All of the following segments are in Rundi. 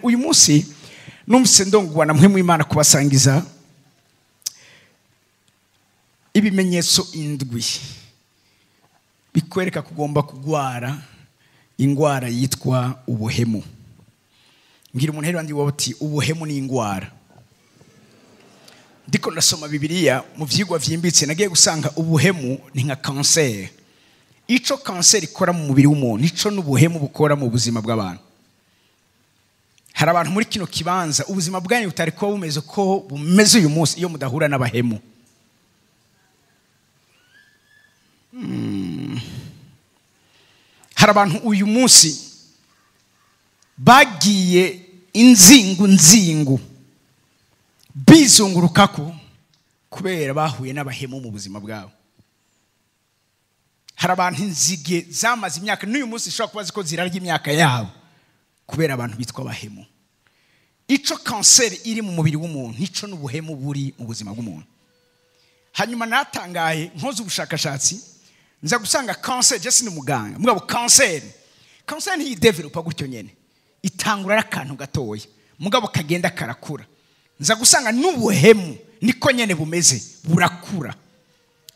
uyu munsi numvise ndongwa na muhemu Imana kubasangiza ibimenyetso indwi bikwereka kugomba kugwara ingwara yitwa ubuhemu. Ngira umuntu hero andi wati ubuhemu ni ingwara. Ndiko ndasoma Bibiliya mu vyigwa vyimbitse nagiye gusanga ubuhemu ni nka cancer. Ico cancer ikora mu mubiri w'umuntu ico n'ubuhemu bukora mu buzima bw'abantu. Hari abantu muri kino kibanza ubuzima bwanyu butari ko bumeze ko bumeze uyu munsi iyo mudahura n'abahemu. Hari abantu uyu munsi bagiye inzingu bizungurukako kubera bahuye n'abahemu mu buzima bwabo. Hari abantu inzige zamaze imyaka n'uyu munsi shobora kubaza ko zirarya imyaka yabo kubera abantu bitwa abahemu. Ico cancer iri mu mubiri w'umuntu ico n'ubuhemu buri mu buzima bw'umuntu. Hanyuma natangaye nkoze ubushakashatsi nza gusanga cancer je sini muganga mugabo cancer ntiyidevelopa gutyo nyene itangura arakantu gatoya mugabo kagenda karakura. Nza gusanga n'ubuhemu niko nyene bumeze burakura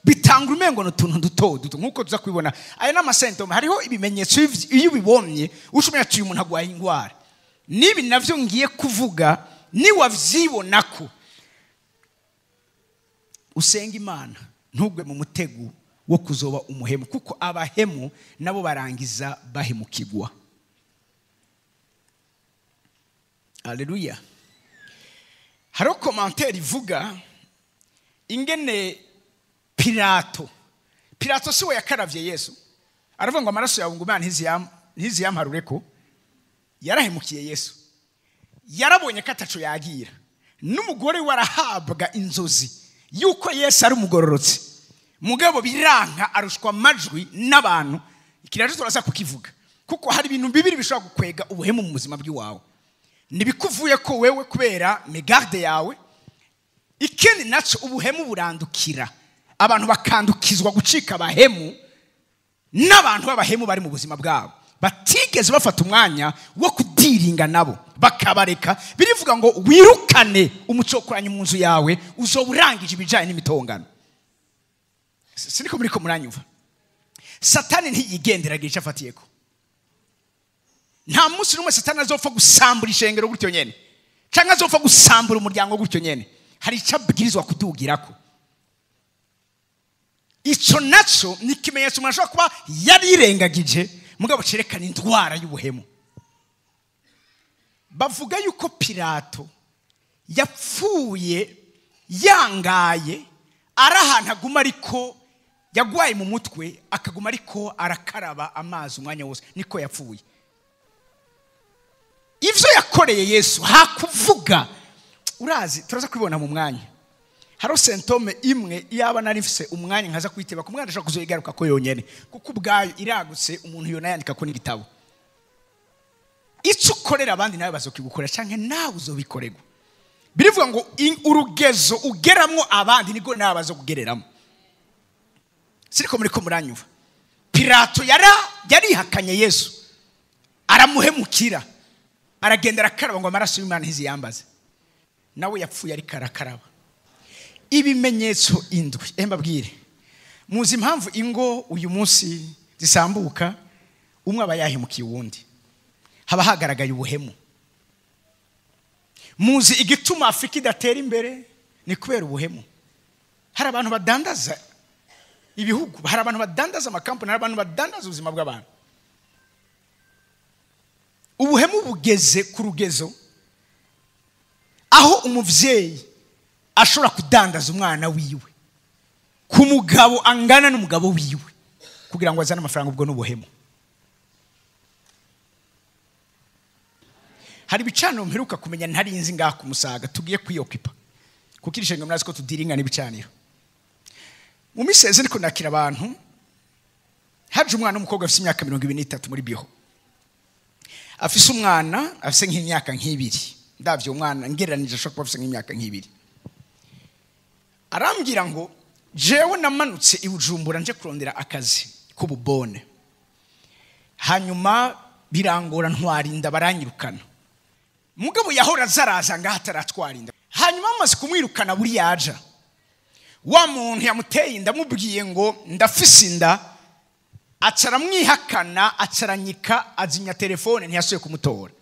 bitangura umengo n'utuntu duto nkuko tuza kwibona aya n'amasentome. Hariho ibimenyetso iyo ubibomye ushobora ati umuntu agwaye ingwara nibi navyo ngiye kuvuga ni wavyibonako usenga Imana ntugwe mu mutego wo kuzoba umuhemu kuko abahemu nabo barangiza bahemukigwa. Haleluya. Haro commentaire ivuga ingene Pilato siwe yakaravye Yesu aravuga ngo amaraso yawe ngo Imana ntiziyamparureko. Yarahemukiye Yesu yarabonye kataco yagira n'umugore warahabwa inzozi yuko Yesu ari umugororotse mugabo biranka arushwa amajwi n'abantu. Ikiraje turaza kukivuga kuko hari ibintu bibiri bishobora gukwega ubuhemu mu buzima bw'iwawe. Nibikuvuye ko wewe kubera megarde yawe. Ikindi naco ubuhemu burandukira abantu bakandukizwa gucika abahemu n'abantu b'abahemu bari mu buzima bwabo batigeze bafata umwanya wo kudiringa nabo bakabareka. Birivuga ngo wirukane umucokoranye mu nzu yawe uzoburangije ibijanye n'imitongano. Siniko muri ko muranyuva. Satani ntiyigenderageje afatiyeko. Nta munsi numwe Satani azopfa gusambura ishengero gutyo nyene canke azopfa gusambura umuryango gutyo nyene. Hari icabwirizwa kudugirako. Ico naco ni kimenyetso umuntu ashobora kuba yarirengagije mugabo cerekana indwara y'ubuhemu. Bavuga yuko Pilato yapfuye yangaye arahantu aguma ariko yagwaye mu mutwe akaguma ariko arakaraba amazi umwanya wose niko yapfuye. Ivyo yakoreye Yesu hakuvuga urazi turaza kwibona mu mwanya. Haro sentome imwe yaba narifise umwanya nkaza kwiteba ku mwana ashaka kuzoyigaruka ko yonyene kuko ubwayo iragutse umuntu yona yandika ko n'igitabo. Ico ukorera abandi nawe bazokigukora canke nawe uzobikorerwa. Birivuga ngo urugezo ugeramwo abandi niko nawe bazokugereramo. Siriko muri ko muranyuva. Pilato yarihakanye Yesu aramuhemukira aragenda arakaraba ngo amaraso y'Imana ntiziyambaze nawe yapfuye ari karakaraba. Ibimenyetso indwi mbabwire muzi impamvu ingo uyu munsi zisambuka umwe aba yahemukiye uwundi haba hagaragaye ubuhemu. Muzi igituma Afrika idatera imbere ni kubera ubuhemu. Hari abantu badandaza ibihugu, hari abantu badandaza amakampani, hari abantu badandaza ubuzima bw'abantu. Ubuhemu bugeze ku rugezo aho umuvyeyi ashobora kudandaza umwana wiwe ku mugabo angana n'umugabo wiwe kugira ngo azane amafaranga. Ubwo n'ubuhemu. Hari bicaniro mperuka kumenya ntari inzi ngaha ku Musaga tugiye kwiyokipa kuko irishenga murazi ko tudiringa n'ibicaniro. Mu miseze niko nakira abantu haje umwana w'umukobwa afite imyaka 23 muri biho. Afise umwana afise nk'imyaka nk'ibiri. Ndavyo umwana ngereranije ashobora kuba afise nk'imyaka nk'ibiri. Arambwira ngo jewe namanutse i Bujumbura nje kurondera akazi k'ububone. Hanyuma birangora ntwarinda baranyirukana. mugabo yahora zaraza ngaha ataratwara inda. Hanyuma amaze kumwirukana buri yaja, wa muntu yamuteye inda amubwiye ngo ndafise inda, acaramwihakana, acaranyika, azinya telefone, ntiyasuye kumutora,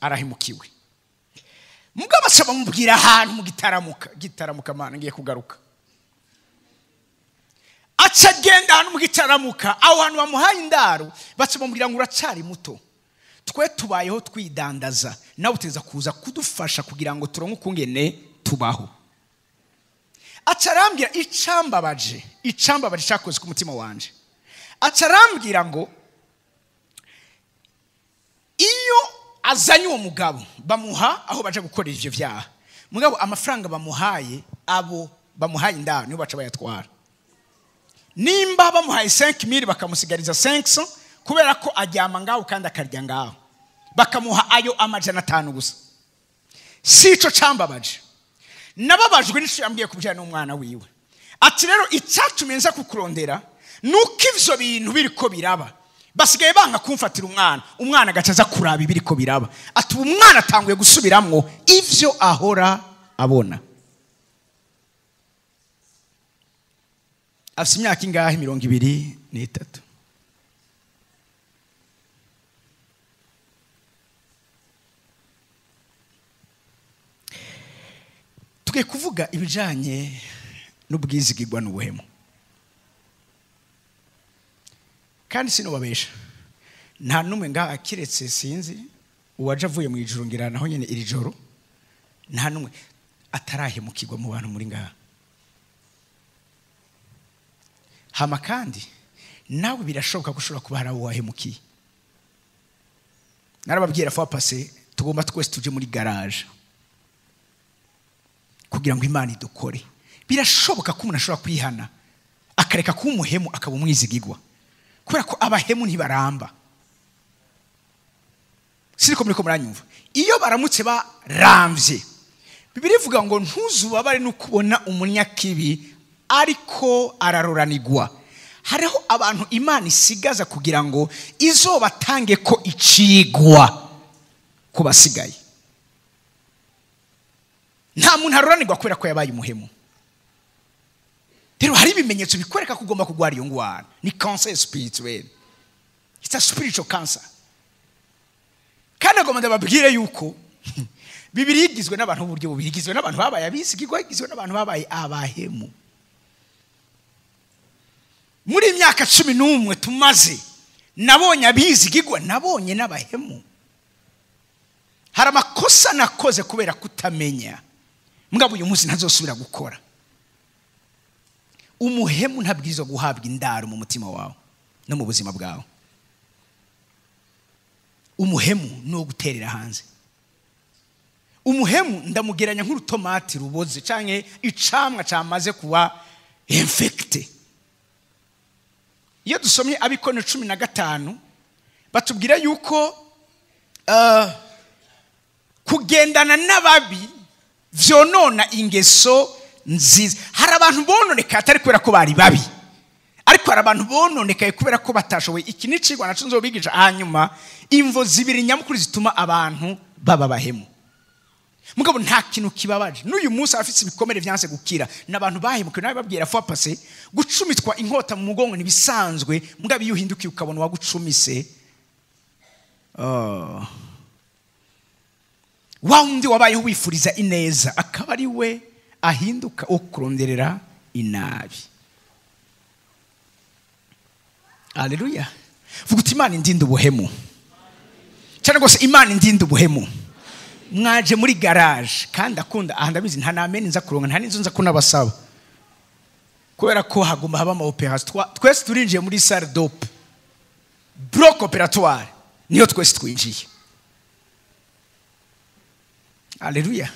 arahimukiwe. Mugabo asaba mubwira ahantu mu gitaramuka mana ngiye kugaruka. Acagenda ahantu mu gitaramuka, aho hantu bamuhaye indaro, bacamubwira ngo uracari muto, twe tubayeho twidandaza, nawe uteza kuza kudufasha kugira ngo turonke ukungene tubaho. Acarambwira icambabaje cyakoze ku mutima wanje. Acarambwira ngo iyo azanye uwo mugabo bamuha aho baje gukorera ivyo vyaha, mugabo amafaranga bamuhaye, abo bamuhaye indaro nibo baca bayatwara. Nimba bamuhaye 5,000 bakamusigariza 500 kubera ko ajyama ngaho kandi akarya ngaho, bakamuha ayo $500 gusa. Sico cambabaje. Nababajwe n'isho yambwiye kubijana n'umwana wiwe. Ati rero icyatumye nza kukurondera nuko ivyo bintu biriko biraba, basigaye banga kumfatira umwana agacaza kuraba ibiriko biraba. Ati umwana atanguye gusubiramwo ivyo ahora abona. Afite imyaka ingahe? 23. Tugiye kuvuga ibijanye n'ubwizigirwa n'ubuhemu. Kandi sinobabesha, nta numwe ngaha kiretse sinzi uwaje avuye mu ijuru ngira naho nyene iri joro, nta numwe atarahemukirwa mu bantu muri ngaha. Hama kandi nawe birashoboka gushobora kuba hari abo wahemukiye. Narababwira fa passé tugomba twese tuje muri garage kugira ngo Imana idukore. Birashoboka ko umuntu ashobora kwihana akareka kuba umuhemu akaba umwizigirwa, kubera ko abahemu ntibaramba. Siriko muriko muranyumva? Iyo baramutse baramvye, Bibiliya ivuga ngo ntuzubabare no kubona umunyakibi ariko araroranirwa. Hariho abantu Imana isigaza kugira ngo izobatange ko icigwa ku basigaye. Nta muntu aroranirwa kubera ko yabaye umuhemu. Rero hari ibimenyetso bikwereka ko ugomba kugwara iyo ngwara. Ni cancer spirituel. It's a spiritual cancer. Kandi agomba ndababwire yuko Bibiliya igizwe n'abantu b'uburyo bubiri, igizwe n'abantu babaye abisigirwa, igizwe n'abantu babaye abahemu. Muri imyaka 11 tumaze, nabonye abizigirwa, nabonye n'abahemu. Hari amakosa nakoze kubera kutamenya, mugabo uyu munsi ntazosubira gukora. Umuhemu ntabwirizwa guhabwa indaro mu mutima wawe no mu buzima bwawe. Umuhemu no guterera hanze. Umuhemu ndamugeranya nk'urutomati ruboze canke icamwa cyamaze kuba infected. Iyo dusomye Abikono 15 batubwira yuko kugendana n'ababi vyonona ingeso nziza. Hari abantu bononeka atari kubera ko bari babi, ariko hari abantu bononekaye kubera ko batashoboye. Iki ni cigwa naco nzobigisha hanyuma, imvo zibiri nyamukuru zituma abantu baba bahemu. Mugabo nta kintu kibabaje. N'uyu munsi afite ibikomere vyanse gukira, n'abantu bahemukiwe. Nawe babwira fa passé gucumitwa inkota mu mugongo nibisanzwe, mugabo iyo uhindukiye ukabona wagucumise, wa undi wabayeho wifuriza ineza akaba ari we ahinduka okuronderera inabi. Haleluya. Vuga uti Imana indinde ubuhemu. Cyane gose Imana indinde ubuhemu. Mwaje muri garage kandi akunda ahandabizi nta namene nza kuronga, nta ninzo nza kunabasaba, kubera ko hagomba haba ama operation. Twese turinjiye muri salle d'op, bloc opératoire, niyo twese twinjiye. Haleluya.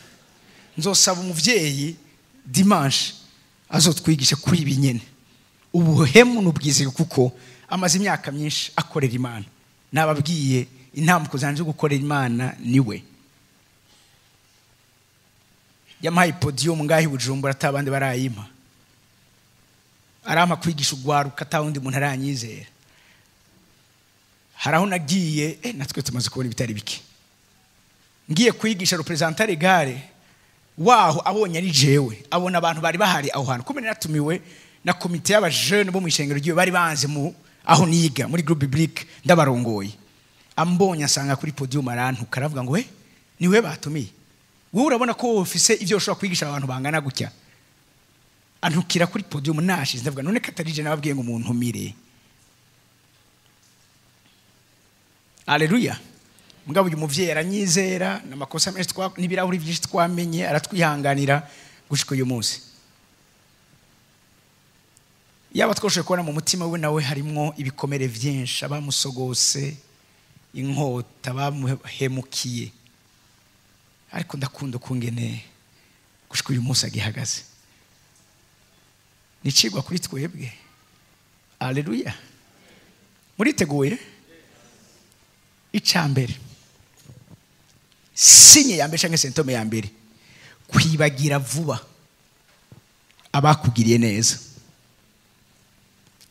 Nzosaba umuvyeyi dimanche azotwigisha kuri ibi nyene. Ubuhemu n'ubwizige kuko amaze imyaka myinshi akorera Imana. Nababwiye intambuko zanje gukorera Imana niwe. Yamaye podium ngahi Bujumbura atabandi barayima. Arama kwigisha ugwaruka atawundi muntu aranyizera. Haraho nagiye natwe tumaze kubona ibitari biki. ngiye kwigisha representa legale waho abonye ari jewe abona abantu bari bahari aho hantu kumene natumiwe na komite y'abajene bo mu ishengero ryo bari banze mu aho niga muri groupe biblique ndabarongoye ambonye asanga kuri podium arantuka aravuga ngo we niwe batumiye wowe urabona ko ofise ivyo ushobora kwigisha abantu bangana gutya antukira kuri podium nashize ndavuga none katarije nababwiye ngo umuntu mire Haleluya mugabo uyu muvyeyi aranyizera namakosa menshi n'ibirahuri byinshi twamenye aratwihanganira gushika uyu munsi yaba twoshoye kubona mu mutima we nawe harimo ibikomere byinshi abamusogose inkota bamuhemukiye ariko ndakunda kungene gushika uyu munsi agihagaze nicigwa kuri twebwe Haleluya muriteguye icambere sinye ya mbere canke sentome ya mbere kwibagira vuba abakugiriye neza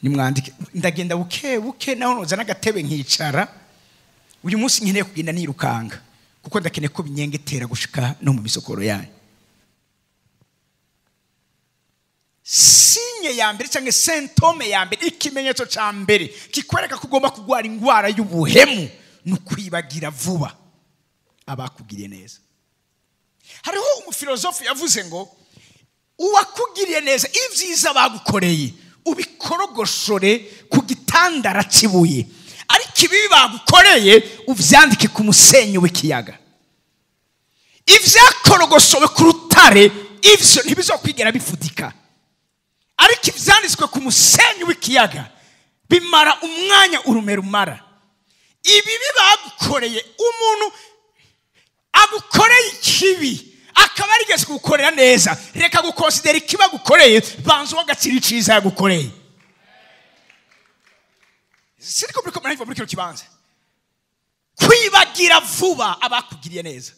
nimwandike ndagenda buke naho noza nagatebe nkicara uyu munsi nkeneye kugenda nirukanga kuko ndakeneye ko binyengetera gushika no mu misokoro yanyu sinye ya mbere canke sentome ya mbere ikimenyetso ca mbere kikwereka ko ugomba kugwara ingwara y'ubuhemu nukwibagira vuba abakugiriye neza hariho umufilozofi yavuze ngo uwakugiriye neza ivyiza bagukoreye ubikorogoshore ku gitandara cibuye ariko ibi bagukoreye uvyandike ku musenyi w'ikiyaga ivyakorogosowe ku rutare ivyo ntibizokwigera bifudika ariko ivyanditswe ku musenyi w'ikiyaga bimara umwanya urume rumara ibibi bagukoreye umuntu agukoreye ikibi akaba arigeze gukorera neza reka gukonsidera ikiba gukoreye banzo wagacira iciza yagukoreye siriko buriko murahiva muri kino kibanza kwibagira vuba abakugiriye neza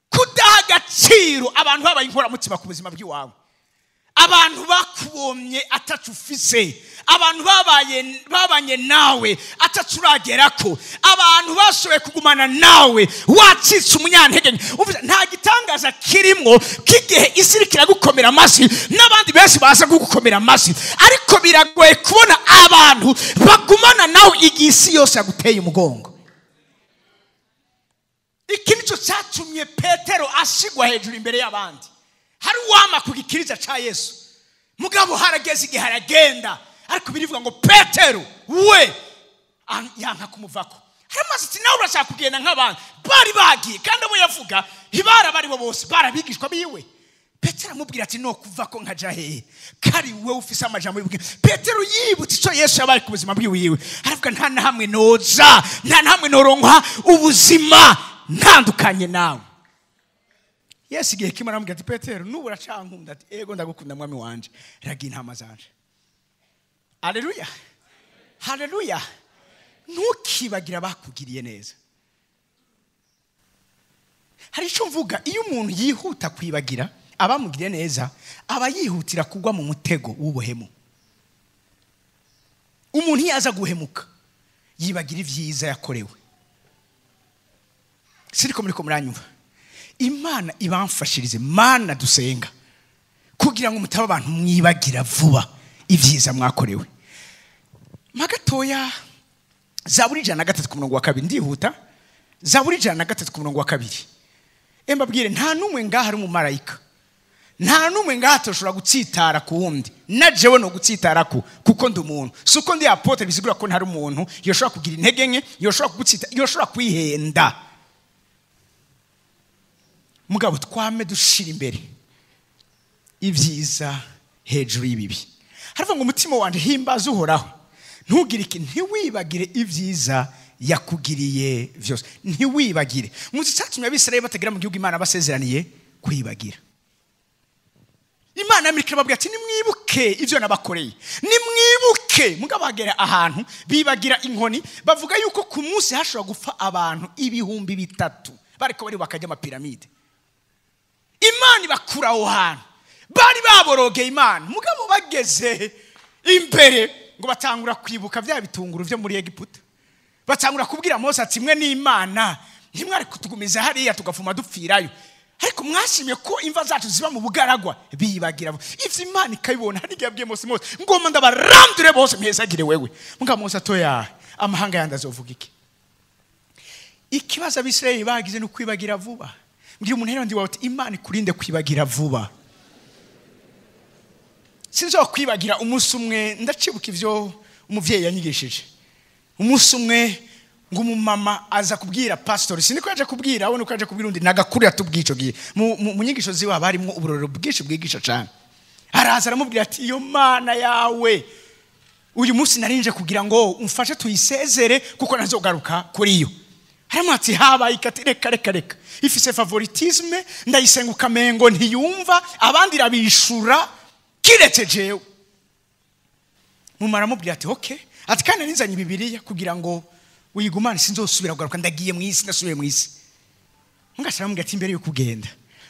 kudaha agaciro abantu babaye inkoramutima ku buzima bw'iwawe abantu bakubomye atacu ufise abantu babanye nawe atacu uragerako abantu bashoboye kugumana nawe wacitse umunyantege nta gitangaza kirimwo k'igihe isi iriko iragukomera amasi n'abandi benshi baza kugukomera amasi ariko biragoye kubona abantu bagumana nawe igihe isi yose yaguteye umugongo iki nico cyatumye Petero ashigwa hejuru imbere y'abandi hari uwama kugikiriza ca Yesu mugabo harageze igihe haragenda ariko birivuga ngo Petero we yanka kumuvako haramaze ati nawe urashaka kugenda nk'abantu bari bagiye kandi abo yavuga hibara bari bo bose barabigishwa biwe Petero amubwira ati no kuvako nkaja hehe kari we ufise amajambo y'ubwenge Petero yibutse ico Yesu yabaye ku buzima bwiwe aravuga nta na hamwe noza nta na hamwe noronka ubuzima ntandukanye nawe Yesu igihe kimwe aramubwira ati Petero nubu uracankunda ati ego ndagukunda mwami wanje ragira intama zanje Haleluya Haleluya ntukibagira bakugiriye neza hari icyo mvuga iyo umuntu yihuta kwibagira abamugiriye neza aba yihutira kugwa mu mutego w'ubuhemu umuntu yaza guhemuka yibagira ivyiza yakorewe siriko muriko muranyumva Imana ibamfashirize mana dusenga kugira ngo mutaba abantu mwibagira vuba ivyiza mwakorewe magatoya Zaburi 103:2 ndihuta Zaburi 103:2 embabwire nta numwe ngaha ari umumarayika nta numwe ngaha toshobora gutsitara ku wundi najewe no gutsitara kuko ndi umuntu suko ndi apotre bisigura ko ntari umuntu yoshobora kugira intege nke yoshobora kugutsita yoshobora kwihenda mugabo twame dushira imbere ivyiza hejuru y'ibibi haravuga ngo umutima wanje himbaza uhoraho ntugire iki ntiwibagire ivyiza yakugiriye vyose ntiwibagire muzi cyatumye abisirayeli batagera mu gihugu Imana basezeraniye kwibagira Imana yamurikira babwira ati nimwibuke ivyo nabakoreye nimwibuke mugabo bagera ahantu bibagira inkoni bavuga yuko ku munsi hashobora gupfa abantu 3,000 bariko bari bakajya amapiramide Imana ibakura aho hantu bari baborogeye Imana mugabo bageze imbere ngo batangura kwibuka vya bitunguru vyo muri Egiputa batangura kubwira Mose ati mwe n'Imana ntimwari kutugumiza hariya tugafuma dupfirayo, ariko mwashimye ko imva zacu ziba mu bugaragwa. Bibagira ivyo Imana ikabibona. Hari igihe yabwiye Mose, ngoma ndabarandure bose mpezagire wewe. Muga Mose atoya, amahanga yandi azovuga iki? Ikibazo Abisirayeli bagize no kwibagira vuba. Ngiye umuntu rero ndi wawe Imana ikurinde kwibagira vuba. Sinzo kwibagira umunsi umwe, ndacibuka ivyo umuvyeyi yanyigishije. Umunsi umwe ngumumama aza kubwira pastor, siniko yaje kubwira, abone ko yaje kubwira undi nagakuru yatubwico giye. Mu nyigisho ziwa barimo uburoro bwinshi bwigisha cyane. Araza aramubwira ati iyo Mana yawe uyu munsi narinje kugira ngo umfashe tuyisezere kuko nazogaruka kuri yo. Haramati habaye reka ifise favoritisme, ndayisenguka mengo ntiyumva, abandi rabishura kiretse jewe. Mumara mubwira ati okay, ati kandi ninzanye Bibiliya kugira ngo uyigumane sinzosubira kugaruka, ndagiye mu isi, ndasubiye mu isi. Mugashara mubwira ati imbere yo kugenda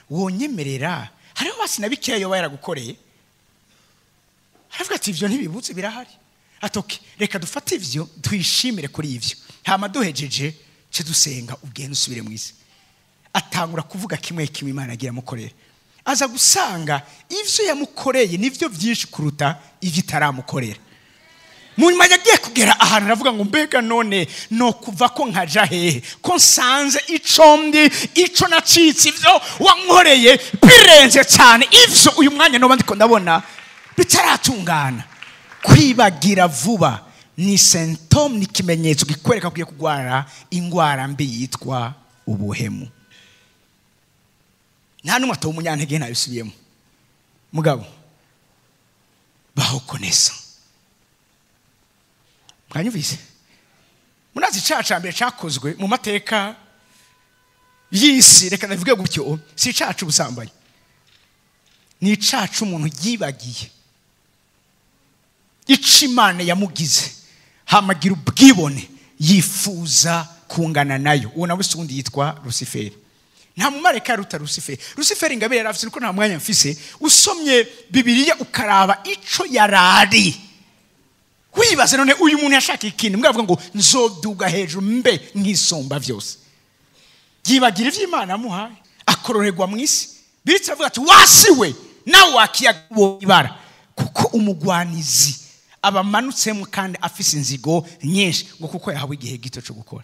wonyemerera, hariho basi nabikeya yo yaragukoreye. Haravuga ati ivyo ntibibutse birahari. Ati okay, reka dufate ivyo twishimire kuri ivyo, hama duhejeje cyo dusenga ugende usubire mu isi. Atangura kuvuga kimwe kimwe Imana agira mukorera. Aza gusanga ivyo yamukoreye nivyo byinshi kuruta ivyo itaramukorera. Munyuma yagiye kugera ahantu aravuga ngo mbega none no kuva ko nkaja hehe ko nsanze icombi ico nacitse ivyo wankoreye birenze cyane, ivyo uyu mwanya no bandiko ndabona bitaratungana. Kwibagira vuba ni symptom, ni kimenyetso gikwereka kugiye kugwara ingwara mbi yitwa ubuhemu. Nta numwe to umunyantege nayo subiyemo. Mugabo baho konesa. Mwanyumvise? Munazi caca mbere cakozwe mu mateka yisi, reka navuge gutyo, si caca ubusambanyi. Ni caca umuntu yibagiye Imana yamugize, hamagira ubwibone yifuza kungana nayo. Uwo nawe sundi yitwa Lucifer. Nta mumareka ruta Lucifer. Lucifer ingabire yarafise ko nta mwanya mfise. Usomye Bibiliya ukaraba ico yarari. Wibaze none uyu muntu yashaka ikindi, mwavuga ngo nzoduga hejuru mbe nk'isomba vyose. Yibagira ivy'Imana amuhaye, akororerwa mu isi. Bitse avuga ati wasiwe nawe wakiyago ibara, kuko umugwanizi abamanutsemo kandi afise inzigo nyinshi, ngo kuko yahawe igihe gito cyo gukora.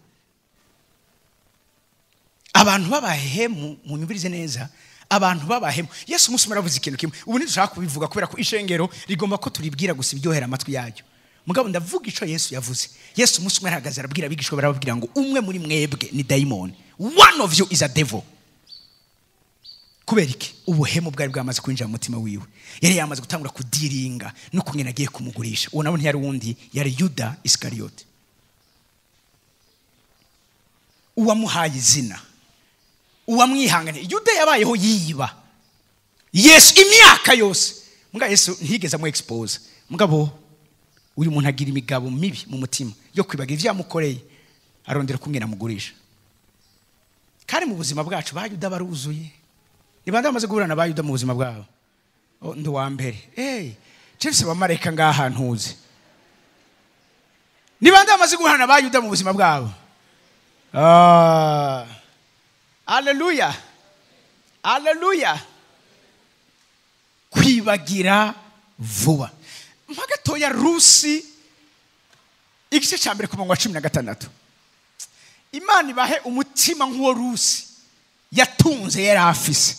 Abantu babahemu, munyumvirize neza, abantu babahemu. Yesu umunsi maravuze ikintu kimwe, ubu ntidushaka kubivuga kubera ko ishengero rigomba ko turibwira gusa ibyohera amatwi yayo. Mugabo ndavuga ico Yesu yavuze. Yesu umunsi umwe arahagaze arabwira abigishwa, barababwira ngo umwe muri mwebwe ni daimon, one of you is a devil. Kubera iki? Ubuhemu bwari bwamaze kwinjira mu mutima wiwe. Yari yamaze gutangura kudiringa no kungena agiye kumugurisha. Uwo nabo ntiyari wundi, yari Yuda Iskariote. Uwamuhaye izina, uwamwihangane. Yuda yabayeho yiba Yesu imyaka yose. Muga Yesu ntigeze mu expose. Mugabo uyu muntu agira imigabo mibi mu mutima yo kwibagira ivyo yamukoreye, arondera kungena amugurisha. Kandi mu buzima bwacu ba Yuda baruzuye. Nibande bamaze guhurana ba Yuda mu buzima bwabo? Ndo wa mbere. Chefse bamareka ngaha ntuze. Nibande bamaze guhurana ba Yuda mu buzima bwabo? Hallelujah. Hallelujah. Kwibagira vuba. Mpagatoya Rusi igice cya mbere ku murongo wa 16. Imana ibahe umutima nk'uwo Rusi yatunze yari afise.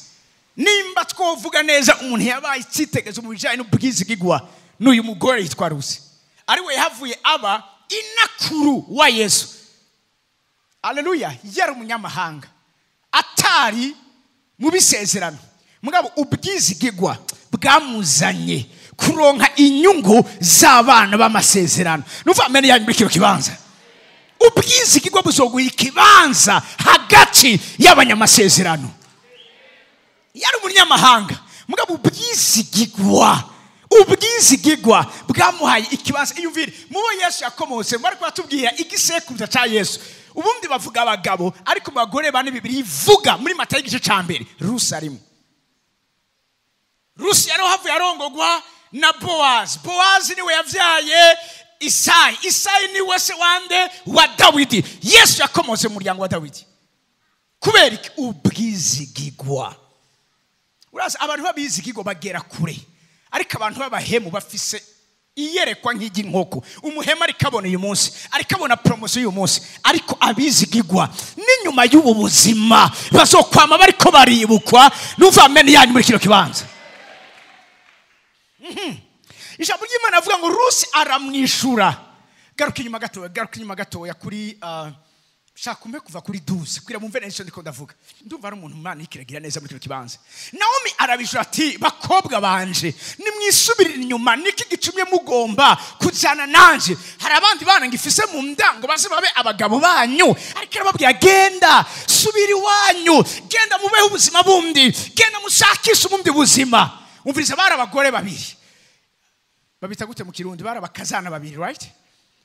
Nimba twovuga neza umuntu yabaye cyitegezo mu bijanye n'ubwizigigwa n'uyu mugore yitwa Rusi, ari we yavuye aba inakuru wa Yesu. Hallelujah. Yari umunyamahanga atari mu bisezerano, mugabo ubwizigigwa bwamuzanye kuronka inyungu z'abana b'amasezerano. Nuva amene yanyibikiro kibanza. Ubwizigigwa buzoguha ikibanza hagati y'abanyamasezerano. Yari umunyamahanga, mugabo ubwizigigwa bwamuhaye ikibanza. Iyumvire mubo Yesu yakomotse, bari kwatubwira igisekuruza ca Yesu. Ubundi bavuga abagabo, ariko bagore bane Bibiliya ivuga muri Matayo igice ca mbere Rusi arimo. Rusi yari havuye arongogwa na Boaz. Boaz niwe yavyaye Isayi. Isayi niwe se wande wa Dawidi. Yesu yakomotse mu muryango wa Dawidi. kubera ubwizigigwa. Uraza abantu babizigigwa bagera kure, ariko abantu babahemu bafise iyerekwa nk'iginkoko. Umuhema arikabona uyu munsi, arikabona promotion uyu munsi, ariko abizigigwa n'inyuma y'ubu buzima bazokwama bariko baribukwa. Numva amen yanyu muri kino kibanza. Ijambo ry'Imana avuga ngo Rusi aramwishura. Garuka inyuma gatoya kuri shaka umpe kuva kuri 12 kugira mumve neza ndiko ndavuga. Ndumva ari umuntu Imana ikiragira neza muri kino kibanza. Naomi arabishura ati bakobwa banje nimwisubirira inyuma, niki gicumye mugomba kujana nanje. Hari abandi bana ngifise mu ndango baze babe abagabo banyu, ariko arababwira genda subira iwanyu, genda mubeho ubuzima bundi, genda mushakisha ubundi buzima. Umviriza bari abagore babiri, babita gute mu Kirundi? Bari abakazana babiri, right?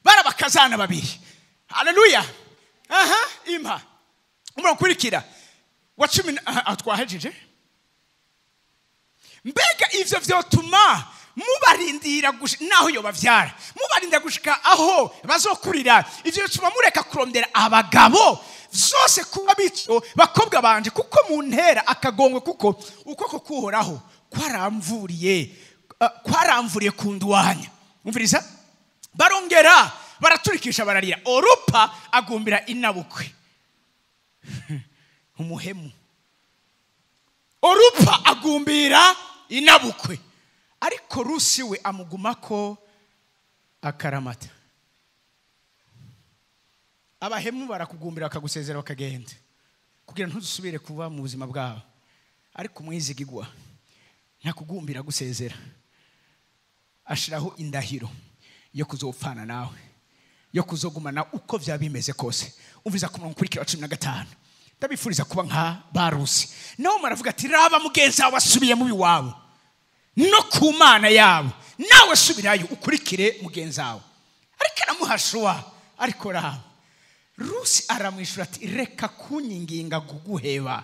Bari abakazana babiri. Haleluya. Impa umukurikira wa 10 twahejeje. Mbega ivyo vyotuma mubarindira naho yo bavyara, mubarindira gushika aho bazokurira. Ivyo bituma mureka kurondera abagabo zose kuba bityo bakobwa banje, kuko muntera akagongwe, kuko ukoko kuhoraho kwaramvuriye kundwanya. Umviriza, barongera baraturikisha bararira. Orupa agumbira inabukwe. Umuhemu. Orupa agumbira inabukwe, ariko Rusi we amugumako akaramata. Abahemu barakugumbira bakagusezera bakagenda kugira ntuzusubire kuba mu buzima bwawe, ariko umwizigigwa ntakugumbira gusezera, ashiraho indahiro yo kuzopfana nawe, yo kuzogumana uko vyabimeze kose. Umviza ku murongo kurikira 15. Ndabifuriza kuba nka Barusi. Naho maravuga ati raba mugenzi wawe asubiye mu biwabo no ku Mana yabo, nawe subirayo ukurikire mugenzi wawe. Ariko aramuhashwa, ariko raba Rusi aramwishura ati reka kunyinginga kuguheba,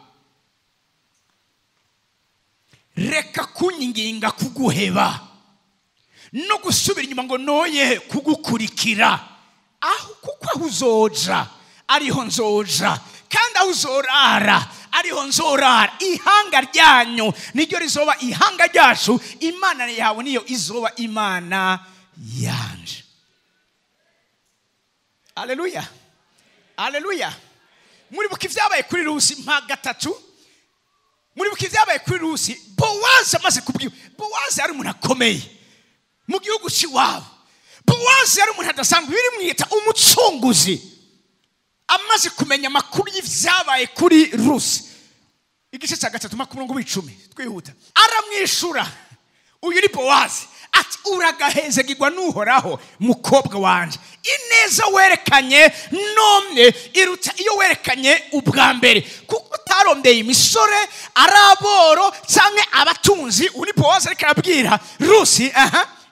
reka kunyinginga kuguheba no gusubira inyuma ngo noye kugukurikira. Aho kuko aho uzoja ariho nzoja, kandi aho uzorara ariho nzorara. Ihanga ryanyu niryo rizoba ihanga ryacu, Imana yawe niyo izoba Imana yanje. Haleluya, haleluya. Muri buki vyabaye kuri Rusi mpa gatatu. Muri buki vyabaye kuri Rusi, Bowazi amaze kubwiwa. Bowazi ari umuntu akomeye mu gihugu cy'iwabo. Bowazi ari umuntu adasanzwe, biri mwita umucunguzi. Amaze kumenya makuru y'ivyabaye kuri Rusi, igice cya 3:10 twihuta, aramwishura uyu ni Bowazi ati uragahezegirwa n'uhoraho mukobwa wanje. Ineza werekanye none iruta iyo werekanye ubwa mbere, kuko utarondeye imisore araboro canke abatunzi. Uri Bowazi ariko arabwira Rusi,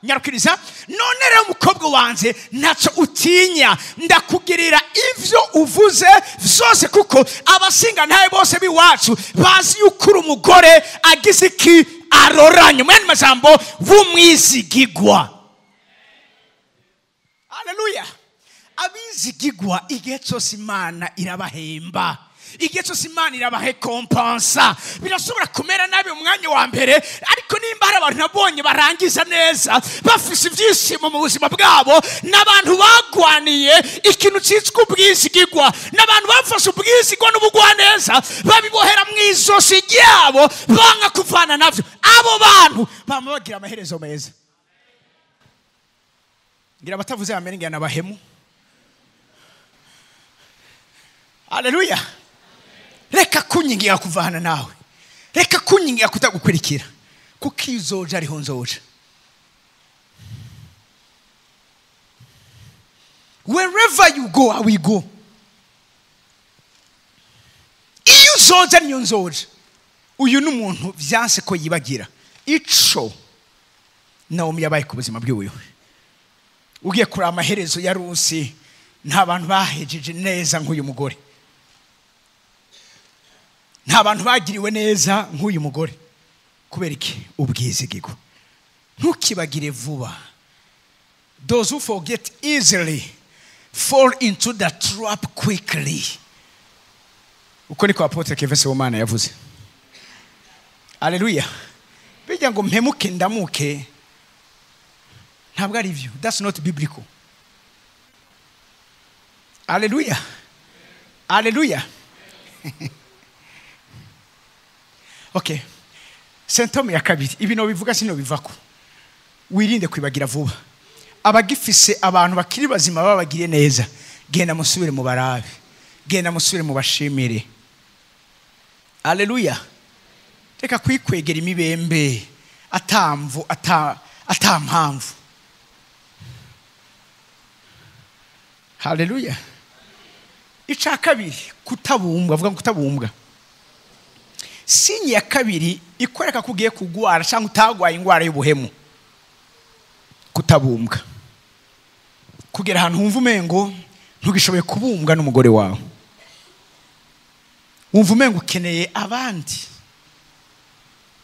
nyarukiriza, none rero mukobwa wanje ntaco utinya, ndakugirira ivyo uvuze vyose, kuko abasinga ntaye bose biwacu bazi yukuri umugore agize iki aroranye. Mwene majambo bumwizigigwa. Haleluya. Abizigigwa igihe cyose Imana irabahemba, igihe cyose Imana irabahekompansa. Birashobora kumera nabi umwanya wa mbere, ariko nimba hari abantu nabonye barangiza neza bafise ivyishimo mu buzima bwabo, n'abantu bagwaniye ikintu cyitwa ubwizigigwa, n'abantu bafashe ubwizigwa n'ubugwaneza babibohera mw'izosi ryabo banga kuvana navyo. Abo bantu bama bagira amaherezo meza. Ngira batavuze amen ngira nabahemu. Haleluya. Reka kunyingira kuvana nawe, reka kunyingira kutagukurikira, kuko izoja ariho nzoja. Wherever you go, I will go. Iyo uzoja niyo nzoja. Uyu n'umuntu vyanse ko yibagira ico Naomi yabaye ku buzima bwiwe. Ugiye kuri amaherezo ya Rusi, nta bantu bahejeje neza nk'uyu mugore, nta bantu bagiriwe neza nk'uyu mugore. Kubera iki? Ubwizigigwa. Ntukibagire vuba. Those who forget easily fall into the trap quickly. uko niko apotre Kevin Sibomana yavuze. Haleluya. Bijya ngo mpemuke ndamuke ntabwo ari byo. That's not biblical. Haleluya. Haleluya. Okay. Symptome ya kabiri. Ibino bivuga sino bivako. Wirinde kwibagira vuba. Abagifise abantu bakiri bazima babagire neza. Genda musubire mu barabe. Genda musubire mu bashimire. Haleluya. Reka kwikwegera imibembe atamvu atampamvu. Haleluya. Ica kabiri kutabumbwa, avuga kutabumbwa. Sinye ya kabiri ikwereka kugiye kugwara cyangwa utagwaye ingwara y'ubuhemu. Kutabumbwa. Kugera ahantu humva umengo ntugishoboye kubumbwa n'umugore wawe. Wumva umengo ukeneye abandi.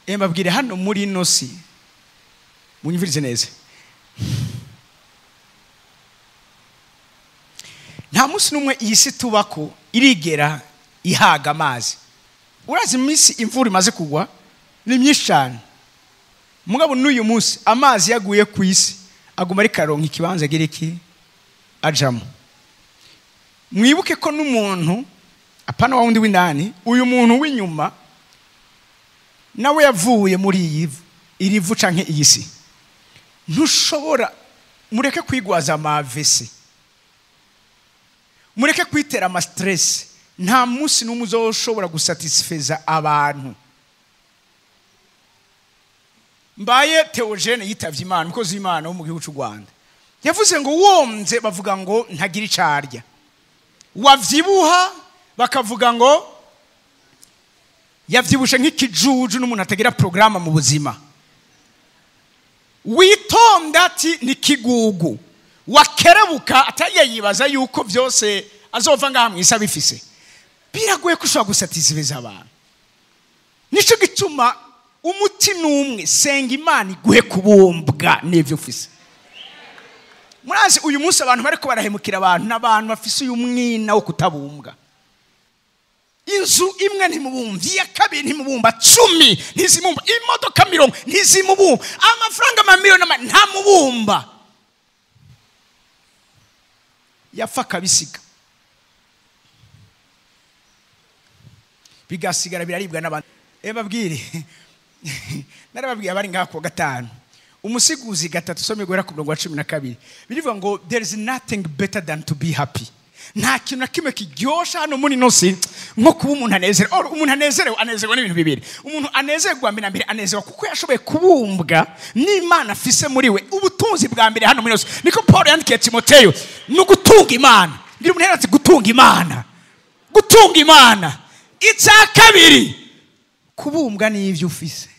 Mbabwire hano muri nosi. Munyumvirize neza. Nta munsi numwe iyi si tubako irigera ihaga amazi. Urazi iminsi imvura imaze kugwa ni myinshi cyane. Mugabo n'uyu munsi amazi yaguye ku isi aguma ari karonka ikibanza gereki ajamo. Mwibuke ko n'umuntu apana wundi w'indani, uyu muntu w'inyuma nawe yavuye muri iri vu canke iyi si. Ntushobora mureke kwigwaza amavese. Mureke kwitera ama stress. Nta munsi n'umwe uzoshobora gusatisfeza abantu. Mbaye Theogene yitavye Imana mukozi Imana wo mu gihugu cy'u Rwanda. Yavuze ngo womze bavuga ngo ntagira icarya. Wavyibuha bakavuga ngo yavyibushe nk'ikijuju n'umuntu atagira programa mu buzima. Witonda ati ni kigugu. Wakerebuka ataye yibaza yuko byose azova ngaha mwisa bifise. Biragoye kushobora gusatisfeza abantu. Nico gituma umuti numwe senga Imana iguhe kubumbwa n'ivyo ufise. Murazi uyu munsi abantu bariko barahemukira abantu n'abantu bafise uyu mwina wo kutabumbwa. Inzu imwe ntimubumva, iya kabiri ntimubumba, 10 ntizimubumba, imodoka 10 ntizimubumba, amafaranga amamiliyoni ntamubumba. Yapfa kabisiga. Bigasigara biraribwa n'abantu. Babwire. Narababwiye abari ngaha ku gatanu. Umusiguzi gatatu some gwera ku 12. Birivuga ngo there is nothing better than to be happy. Nta kintu na kimwe kiryosha hano muri nosi nko kuba umuntu anezerewe. Umuntu anezerewe anezerwa n'ibintu bibiri. Umuntu anezerwa mbere anezerwa kuko yashoboye kubumbwa n'Imana afise muri we. Ubutunzi bwa mbere hano muri nosi niko Paul yandikiye Timoteyo no gutunga Imana. Ngira umuntu yarati gutunga Imana. Gutunga Imana. Icya kabiri kubumbwa n'ivyo ufise.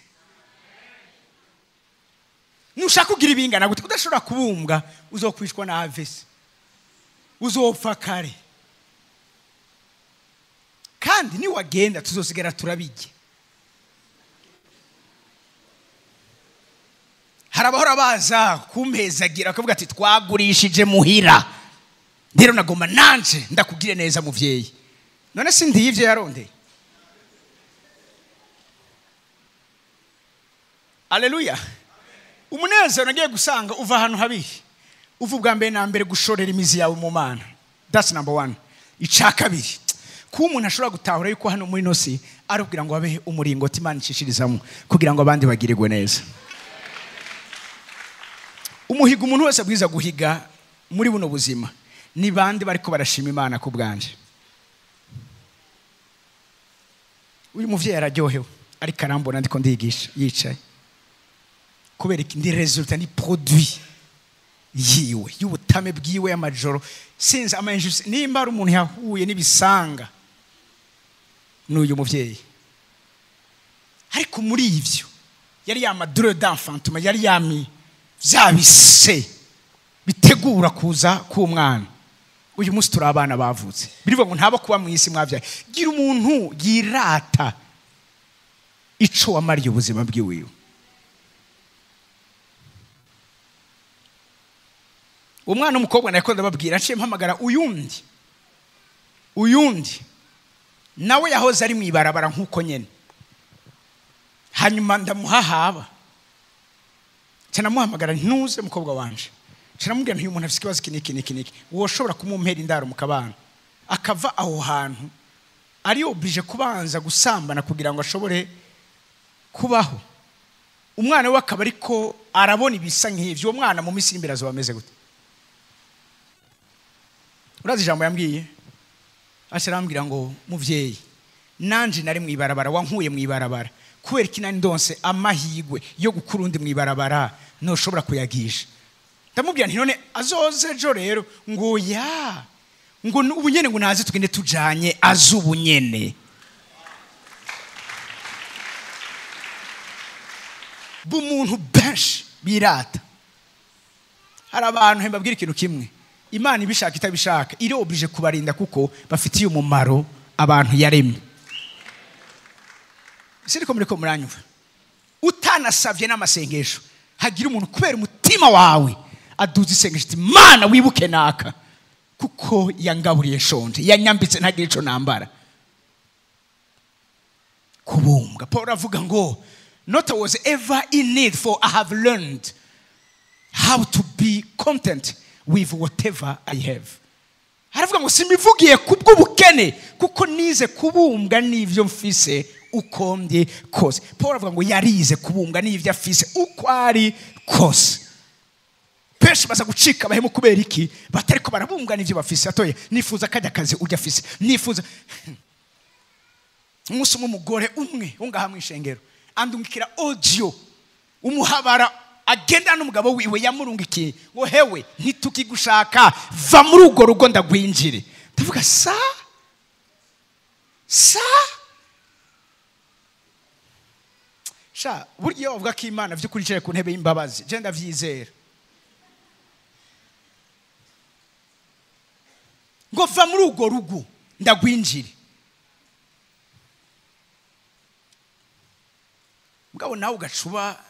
Nushaka kugira ibingana gute udashobora kubumbwa uzokwishwa na avesi. Uzopfa kare. Kandi ni wagenda tuzosigara turabije. Harabahora baza kumpezagira akavuga ati twagurishije muhira. Rero nagomba nanje ndakugire neza muvyeyi. None sindi ivyo yarondeye. Haleluya. Umunezero nagiye gusanga uva hano habihe. Uvu bwa mbere na mbere gushorera imizi yawe mu Mana. That's number 1. Ica kabiri ku umuntu ashobora gutahura yuko hano muri nosi arubwira ngo abe umuringoti Imana icishirizamo kugira ngo abandi bagirirwe neza. Umuhiga umuntu wese abwiza guhiga muri buno buzima ni bandi bariko barashima Imana ku bwanje. Uyu muvyeyi araryohewe ariko arambona ndiko ndigisha yicaye. Kubera ndi resultat ni produit yiwe y'ubutame bwiwe y'amajoro sinzi amanjuse nimba ari umuntu yahuye n'ibisanga n'uyu muvyeyi. Ariko muri ivyo yari yamadure d'enfantement yari yami vyabise bitegura kuza ku mwana. Uyu munsi turi abana bavutse birivuga ngo ntabo kuba mu isi mwavyaye. Gira umuntu yirata ico wamariye ubuzima bwiwe. Umwana umukobwa nakoze babwira aciye mpamagara uyundi nawe yahoze ari mwibarabara nkuko nyene. Hanyuma ndamuhahaba cyane muhamagara ntuze mukobwa wanje. Ciramubwira nti uyu muntu afite ikibazo kiniki woshobora kumumpera indaro mukabana. Akava aho hantu ari oblige kubanza gusambana kugira ngo ashobore kubaho. Umwana we akaba ariko arabona ibisa nk'ivyo. Uwo mwana mu minsi imbere azoba ameze gute? Urazi ijambo yambwiye? Ashirambwira ngo muvyeyi nanje nari mwibarabara wankuye mwibarabara kubera kinani ndonse amahigwe yo gukurundi mwibarabara no shobora kuyagisha. Ndamubwira nti none azoze ejo rero ngo ya ngo ubunyene ngo nazi tugende tujanye azubunyene. Bumuntu benshi birata. Hari abantu mbabwira ikintu kimwe. Imana ibishaka itabishaka iri oblige kubarinda kuko bafitiye umumaro abantu yaremye. Siriko muriko muranyumva. Utanasavye n'amasengesho hagira umuntu kubera umutima wawe aduza isengesho ati Mana wibuke naka kuko yangaburiye shonje yanyambitse ntagire ico nambara. Kubumbwa Paul avuga ngo not was ever in need, for I have learned how to be content with whatever I have. Haravuga ngo simivugiye kubw'ubukene kuko nize kubumbwa n'ivyo mfise uko ndi kose. Paul avuga ngo yarize kubumbwa n'ivyo afise uko ari kose. Pesha baza gucika bahemu kubera iki batariko barabumbwa n'ivyo bafise. Atoye nifuza kajya kazi urya afise, nifuza umunsi umugore umwe ungaha mwishengero andungikira audio umuhabara agenda n'umugabo wiwe yamurungikiye ngo hewe ntitukigushaka va muri ugo rugo ndagwinjire. Ndavuga sa sha buryo bavuga ko Imana vy'ukuri cyaje ku ntebe y'imbabazi je ndavyizera ngo va muri ugo rugo ndagwinjire. Mugabo nawe ugacuba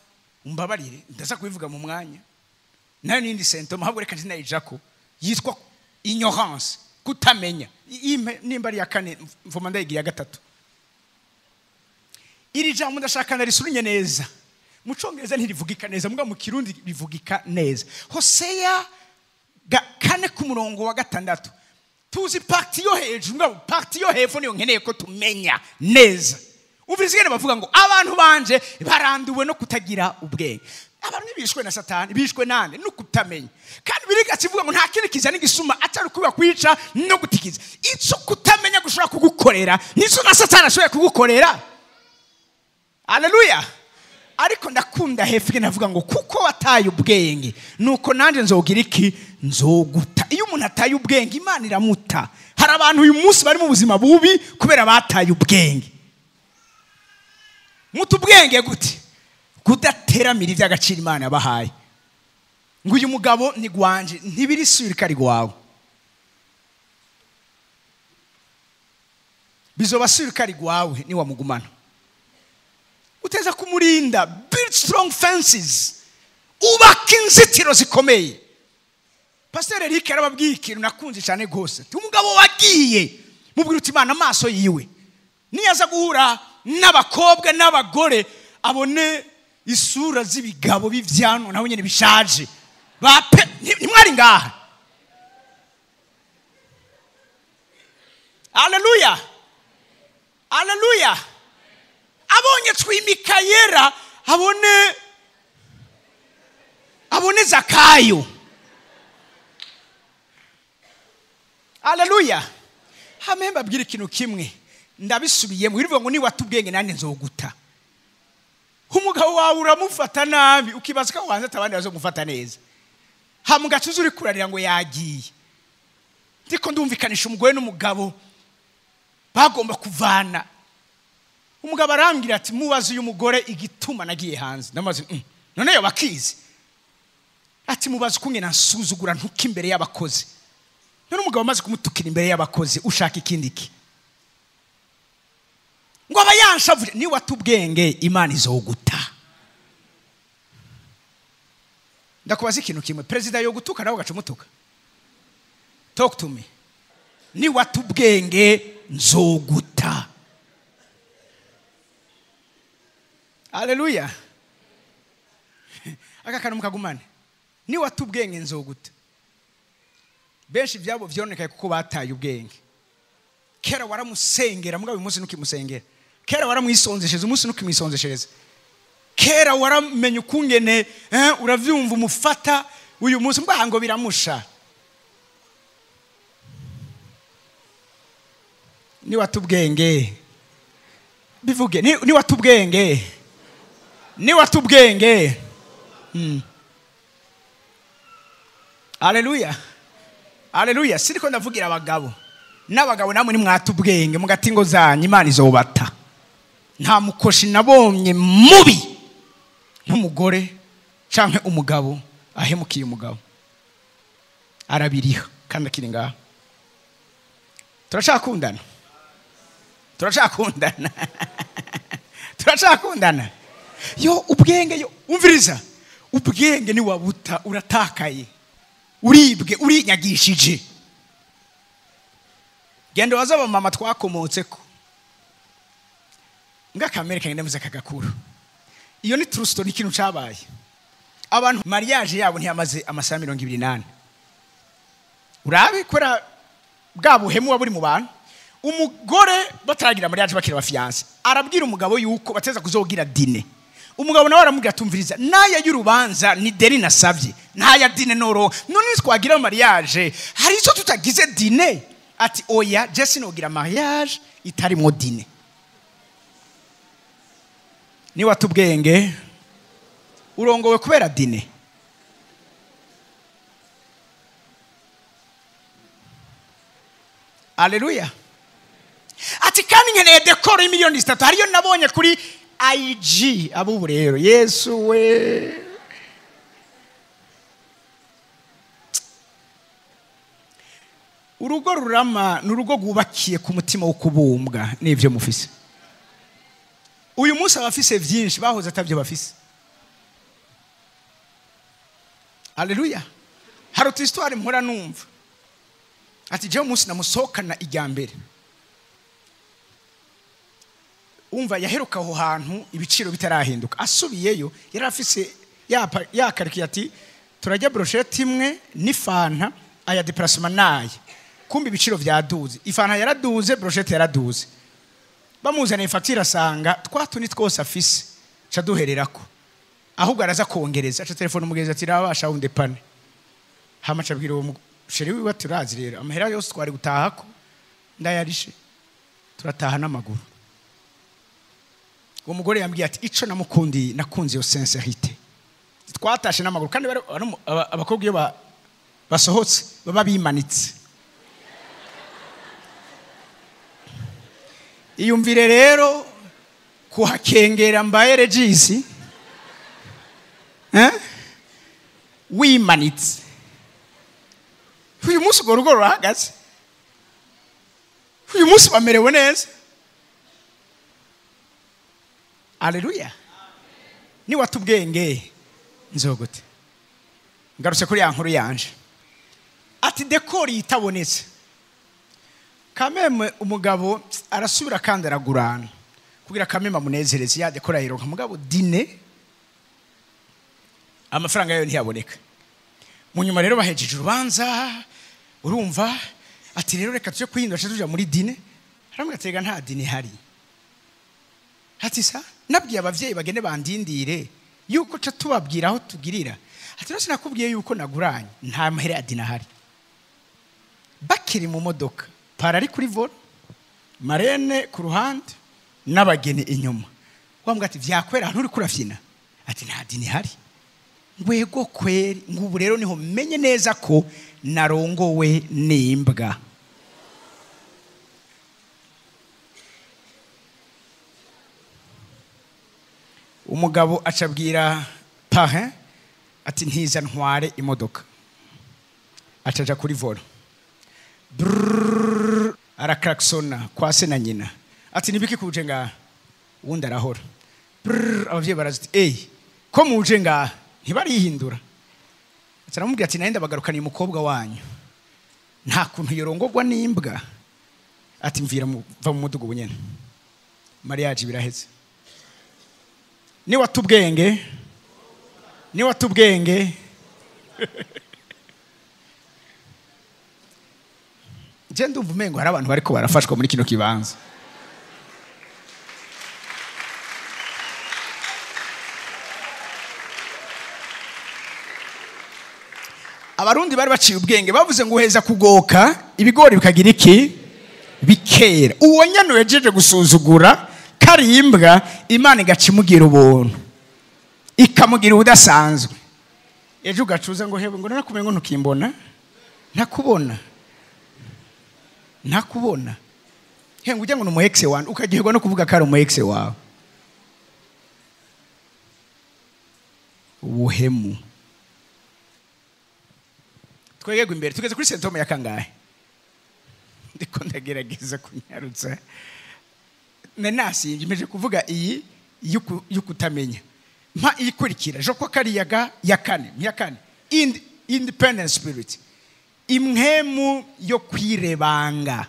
umbabarire ndaza kubivuga mu mwanya nayo nindi symptome ahubwo reka ndinayijako yitwa ignorance kutamenya. Nimba ari ya kane mvoma ndayigiye gatatu. Iri jambo ndashaka narisurunye neza mu Congereza ntirivugika neza mugabo mu Kirundi rivugika neza. Hosea 4:6 tuzi parti yo hejuru mugabo parti yo hepfo niyo nkeneye ko tumenya neza. Uvizigene bavuga ngo abantu banje baranduwe no kutagira ubwenge. Abantu bishwe na Satani bishwe nande no kutamenya. Kandi biriga kivuga ngo nta kindi kizana igisuma atari kuba kwica no gutikiza. Ico kutamenya gushobora kugukorera nizo na Satani ashoboye kugukorera. Haleluya. Ariko ndakunda hefike navuga ngo kuko wataye ubwenge nuko nanje nzogira iki nzoguta. Iyo umuntu ataye ubwenge Imana iramuta. Hari abantu uyu munsi bari mu buzima bubi kubera bataye ubwenge. Mutu ubwenge gute kudateramira ivy'agaciro Imana yabahaye. Ngo uyu mugabo ni gwanje ntibiri surika rigwawe bizoba surika rigwawe ni wamugumana. Uteza kumurinda, build strong fences, ubaka inzitiro zikomeye. Pastor Eric arababwiye ikintu nakunze cyane gose. Umugabo wagiye mubwira uti Imana amaso yiwe niyaza guhura n'abakobwa n'abagore abone isura z'ibigabo bivyano naho nyene bishaje bape ntimwari ngaha. Haleluya. Haleluya. Abonye twimika yera abone Zakayo. Haleluya. Hamemba bwira ikintu kimwe ndabisubiyemo birivuga ngo ni watubwenge nande nzoguta. Umugabo wawe uramufata nabi ukibaza ko wanze tabandi bazomufata neza. Hamugacuza uri kurarira ngo yagiye. Ndiko ndumvikanisha umugore n'umugabo bagomba kuvana. Umugabo arambwira ati mubaze uyu mugore igituma nagiye hanze. Ndamaze none yo bakizi. Ati mubaze kunge nasuzugura ntuki imbere y'abakozi. None umugabo amaze kumutukira imbere y'abakozi ushaka ikindi ki. Ngo abayanshavuje ni watubwenge Imana izoguta. Ndakubaza ikintu kimwe, president yo gutuka nawe gacumutuka. Talk to me. niwata ubwenge nzoguta. Haleluya. Aka kantu mukagumane, niwata ubwenge nzoguta. Benshi byabo vyonekaye kuko bataye ubwenge. Kera waramusengera mugabo umunsi nukimusengera. Kera waramwisonzeshereza umunsi nukimwisonzeshereza. Kera waramenye ukungene uravyumva umufata uyu munsi ngo biramusha. Niwata ubwenge bivuge, niwata ubwenge, niwata ubwenge. Haleluya. Haleluya. Siriko ndavugira abagabo n'abagabo, namwe ni mwata ubwenge mugati ngo zanyu Imana izobata. Nta mukoshi nabomye mubi nk'umugore canke umugabo ahemukiye umugabo, arabiriha kandi akiri ngaho. Turashakundana, turashakundana, turashakundana. Yo ubwenge, yo umviriza, ubwenge ni wabuta uratakaye, uribwe urinyagishije. Genda wazaba mama twakomotseko ngakamereka ngendemeze kagakuru. Iyo ni true story, ikintu cabaye. Abantu mariage yabo ntiyamaze amasaha 28. Urabe kwera bwa buhemu waburi mu bantu. Umugore bataragira mariage bakira bafiance arabwira umugabo yuko bateza kuzogira dine. Umugabo nawe aramubwira atumviriza, naya y'urubanza ni deri nasavye, naya dine noro none twagira mariage hari ico tutagize dine. Ati oya Jesse nogira mariage itarimo dine. Niwata ubwenge urongowe kubera dine. Haleluya. Ati kandi nkeneye dekoro y'imiliyoni 3 hariyo nabonye kuri IG abubu rero Yesu we. Urugo rurama n'urugo gubakiye ku mutima wo kubumbwa n'ivyo mufise. Uyu munsi abafise vyinshi bahoze atavyo bafise. Haleluya. Haruta histoire mpora numva. Ati je umunsi namusohokana ijyambere. Umva yaheruka aho hantu ibiciro bitarahinduka. Asubiyeyo yarafise yakarikiye ati turajya brochette imwe ni fanta aya déplacement naye. Kumbi ibiciro vyaduze. Ifanta yaraduze, brochette yaraduze. Bamuzana facture asanga twatuni twose afise ca duhererako. Ahubwo araza kongereza aca telefone umugezi ati rabasha unde pane. Hama cabwira uwo sheri wiwe turazi rero amahera yose twari gutahako ndayarishe turataha n'amaguru. Uwo mugore yambwiye ati ico namukundi nakunze yo sincérité. Twatashe n'amaguru kandi abakobwa iyo basohotse baba bimanitse. Iyumvire rero kuhakengera mbaye regisi wimanitse. Uyu munsi urugo rurahagaze, uyu munsi bamerewe neza. Haleluya. Niwata ubwenge nzogute. Ngarutse kuri ya nkuru yanje. Ati dekori itabonetse. Kameme umugabo arasubira kandi aragurana kugira kameme amunezereze ya dekora yironka. Mugabo dine amafaranga yayo ntiyaboneka. Munyuma rero bahejeje urubanza urumva ati rero reka tuje kwihindura tuja muri dine. Haramwatega nta dine hari. Ati sa nabwiye abavyeyi bagende bandindire yuko ca tubabwira aho tugirira. Ati rose nakubwiye yuko naguranye nta mahera ya dine hari. Bakiri mu modoka parari kuri vol marene ku ruhande n'abageni inyuma. Wambwa ati vyakwera nturi kurafyina. Ati nta dine hari. Ngwego kweri ngubu rero niho menye neza ko narongowe n'imbwa. Umugabo acabwira pahe ati ntiza ntware imodoka. Acaja kuri volo arakraksona kwa se na nyina. Ati nibiki kuje nga wundi arahora. Abavyeyi baraziti ko muje nga ntibarihindura. Acaramubwira ati naenda bagarukaniye umukobwa wanyu nta kuntu yorongogwa n'imbwa ati mvira va mu mudugudu nyene mariage biraheze ni watubwenge je ndumva umengo hari abantu bariko barafashwa muri kino kibanza. Abarundi bari baciye ubwenge bavuze ngo uheza kugoka ibigori bikagira iki bikera. Uwo nyene wejeje gusuzugura karimbwa Imana igacimugira ubuntu ikamugira udasanzwe. Ejo ugacuza ngo hebe ngo narakumenye ngo ntukimbona ntakubona hengo ujya ngo ni umu ex wanjye ukagihirwa no kuvuga ko ari umu ex wawe. Ubuhemu. Twegego imbere tugeze kuri sentome ya kangahe ndiko ndagerageza kunyarutsa nanasi ngimeje kuvuga iyi yukutamenya mpa ikurikira jo ko kariyaga ya kane independent spirit imhemu yo kwirebanga.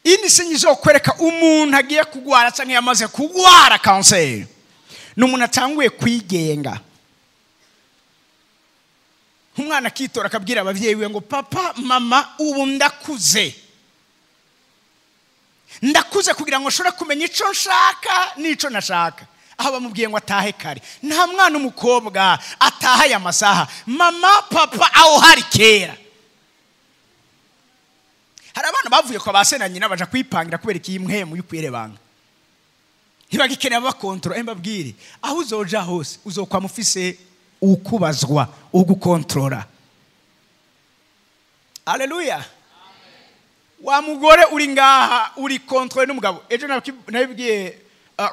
Ini sinyizo kwereka umuntu agiye kugwara canke yamaze kugwara cancer n'umuntu atanguye kwigenga. Umwana kitora akabwira abavyeyi we ngo papa mama ubu ndakuze kugira ngo nshobore kumenya ico nshaka n'ico nashaka. Aho bamubwiye ngo atahe kare, nta mwana umukobwa ataha ya masaha, mama papa aho hari kera. Hari abana bavuye kwa basena nyina baja kwipangira kubera iki imhemu y'ukwirebanga. Ntibagikeneye abakontrol embabwire aho uzoja hose uzokwa mufise ukubazwa ugukontrola. Haleluya. Wa mugore uri ngaha uri control n'umugabo. Ejo nabibwiye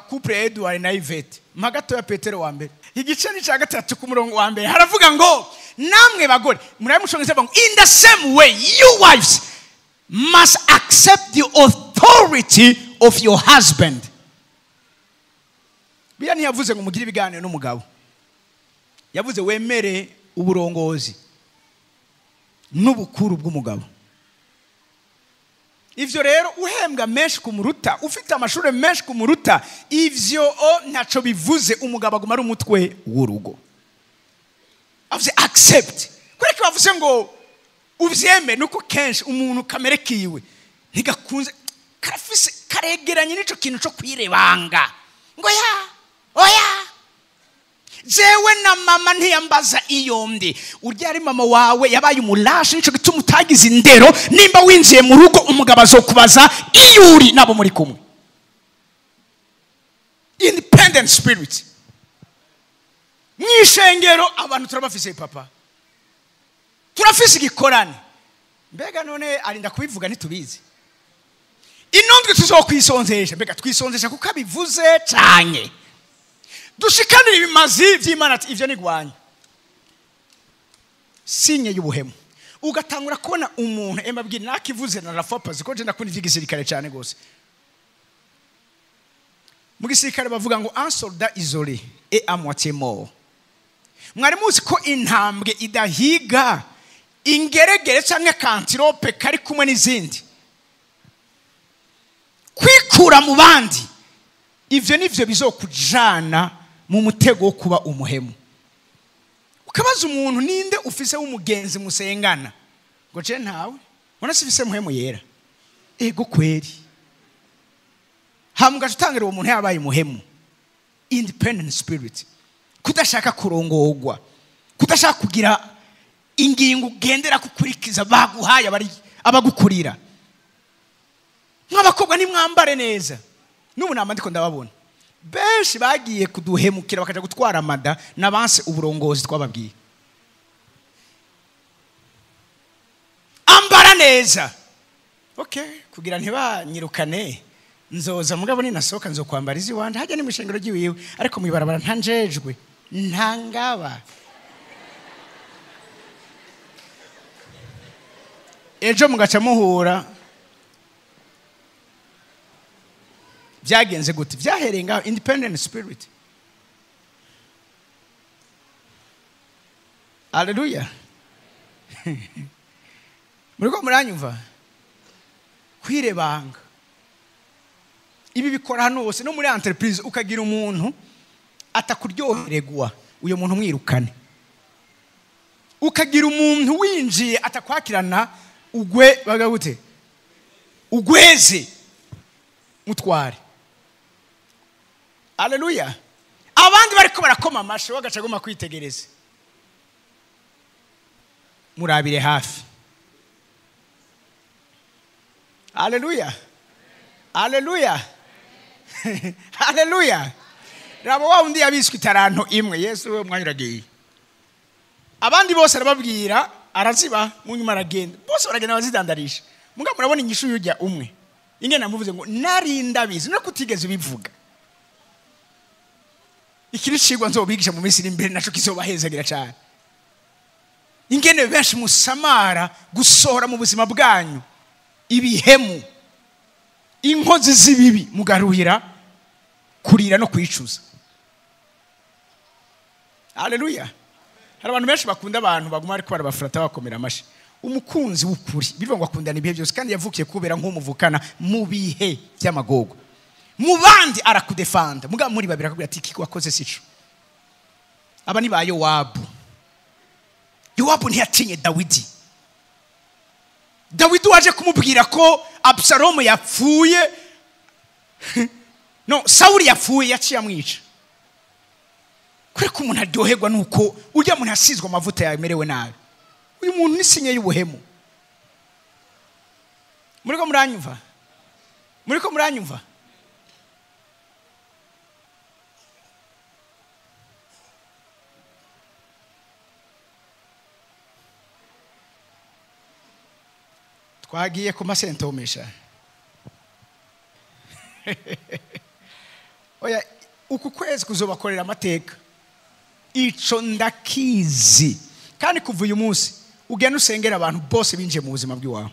couple Edward na Yvette magato ya Petero wa mbere igice ni cya gatatu ku murongo wa mbere haravuga ngo namwe bagore muramushongeza ngo in the same way you wives must accept the authority of your husband. Biya ntiyavuze ngo mugire ibiganiro n'umugabo, yavuze wemere uburongozi n'ubukuru bw'umugabo. Ivyo rero uhembwa menshi kumuruta, ufite amashuri menshi kumuruta, ivyo ntaco bivuze. Umugabo aguma ari umutwe w'urugo. Avuze accept. Kureka bavuze ngo uvyeme nuko kenshi umuntu kamere kiwe ntigakunze karafise karegeranye n'ico kintu cyo kwirebanga ngo oya jewe na mama ntiyambaza iyo ndi urya ari mama wawe yabaye umulashi nico gituma utagize indero. Nimba winjiye mu rugo umugabo azokubaza iyo uri nabo muri kumwe. Independent spirit. Mwishengero abantu turabafise papa, turafise igikorane mbega none arinda kubivuga ntitubizi. Inondwe tuzokwisonzesha mbega twisonzesha kuko abivuze cyane. Dushikanira ibimazi by'Imana ati ivyo nigwanya sinye y'ubuhemu. Ugatangura kubona umuntu embabwira nakivuze na rafopa ziko je ndakunda ivy'igisirikare cyane gose. Mu gisirikare bavuga ngo un soldat isolé et à moitié mort. Mwari muzi ko intambwe idahiga ingeregere canke kantirope kari kumwe n'izindi. Kwikura mu bandi ivyo nivyo bizokujana mu mutego wo kuba umuhemu. Ukabaza umuntu ninde ufise w'umugenzi musengana ngo je ntawe ubona sifise muhemu yera. Ego kweri hamuga tutangira uwo muntu yabaye muhemu. Independent spirit. Kudashaka kurongogwa, kudashaka kugira ingingo ugendera kukurikiza baguhaye abari abagukurira. Nk'abakobwa nimwambare neza. N'ubu nama ndiko ndababona benshi bagiye kuduhemukira bakaja gutwara amada nabanse uburongozi twababwiye. Ambara neza. Okay, kugira ntibanyirukane nzoza mugabo ninasohoka nzokwambara izi wanje hajya ni mushengero giwiwe ariko mwibarabara ntanjejwe ntangaba. Ejo mugaca muhura byagenze gute? Byahereye ngaho. Independent spirit. Hallelujah. muriko muranyumva kwirebanga ibi bikora hano hose no muri entreprise ukagira umuntu atakuryohererwa uyo muntu mwirukane ukagira umuntu winjiye atakwakirana ugwe bagagute ugweze mutware. Haleluya. Abandi bariko barakoma amashi bagacagoma kwitegereza murabire hafi. Haleluya. Haleluya. Haleluya. Rabo wa undi yabiswe itaranto imwe Yesu we mwanyuragiye. Abandi bose arababwira araziba munyuma aragenda. Bose baragenda bazidandarisha. Muga murabona inyishu yujya umwe. Ingene namuvuze ngo nari ndabizi no kutigeze bivuga. Ikirishigwa nzobigisha mu minsi imbere naco kizobahezagira cyane. Ingene benshi musamara gusohora mu buzima bwanyu ibihemu inkozi z'ibibi mugaruhira kurira no kwicuza. Haleluya. Hari abantu benshi bakunda abantu baguma ariko barabafurata bakomera amashi. Umukunzi w'ukuri bivuga ngo akundana ibihe byose kandi yavukiye kubera nk'umuvukana mu bihe by'amagogo. Mu bandi arakudefanda muga muri babira akubwira ati kiko wakoze sico. Aba ni ba Yowabu. Yowabu ntiyatinye Dawidi. Dawidi waje kumubwira ko Absalomu yapfuye no Sauli yapfuye yaciye amwica. Kure ko umuntu aryoherwa nuko urya muntu asizwe amavuta yamerewe nabi. Uyu muntu ni sinye y'ubuhemu. Muriko muranyumva? Muriko muranyumva? Twagiye ku masentomesha. Oya uku kwezi kuzobakorera amateka. Ico ndakizi. Kandi kuva uyu munsi ugenda usengera abantu bose binje mu buzima bw'iwawe.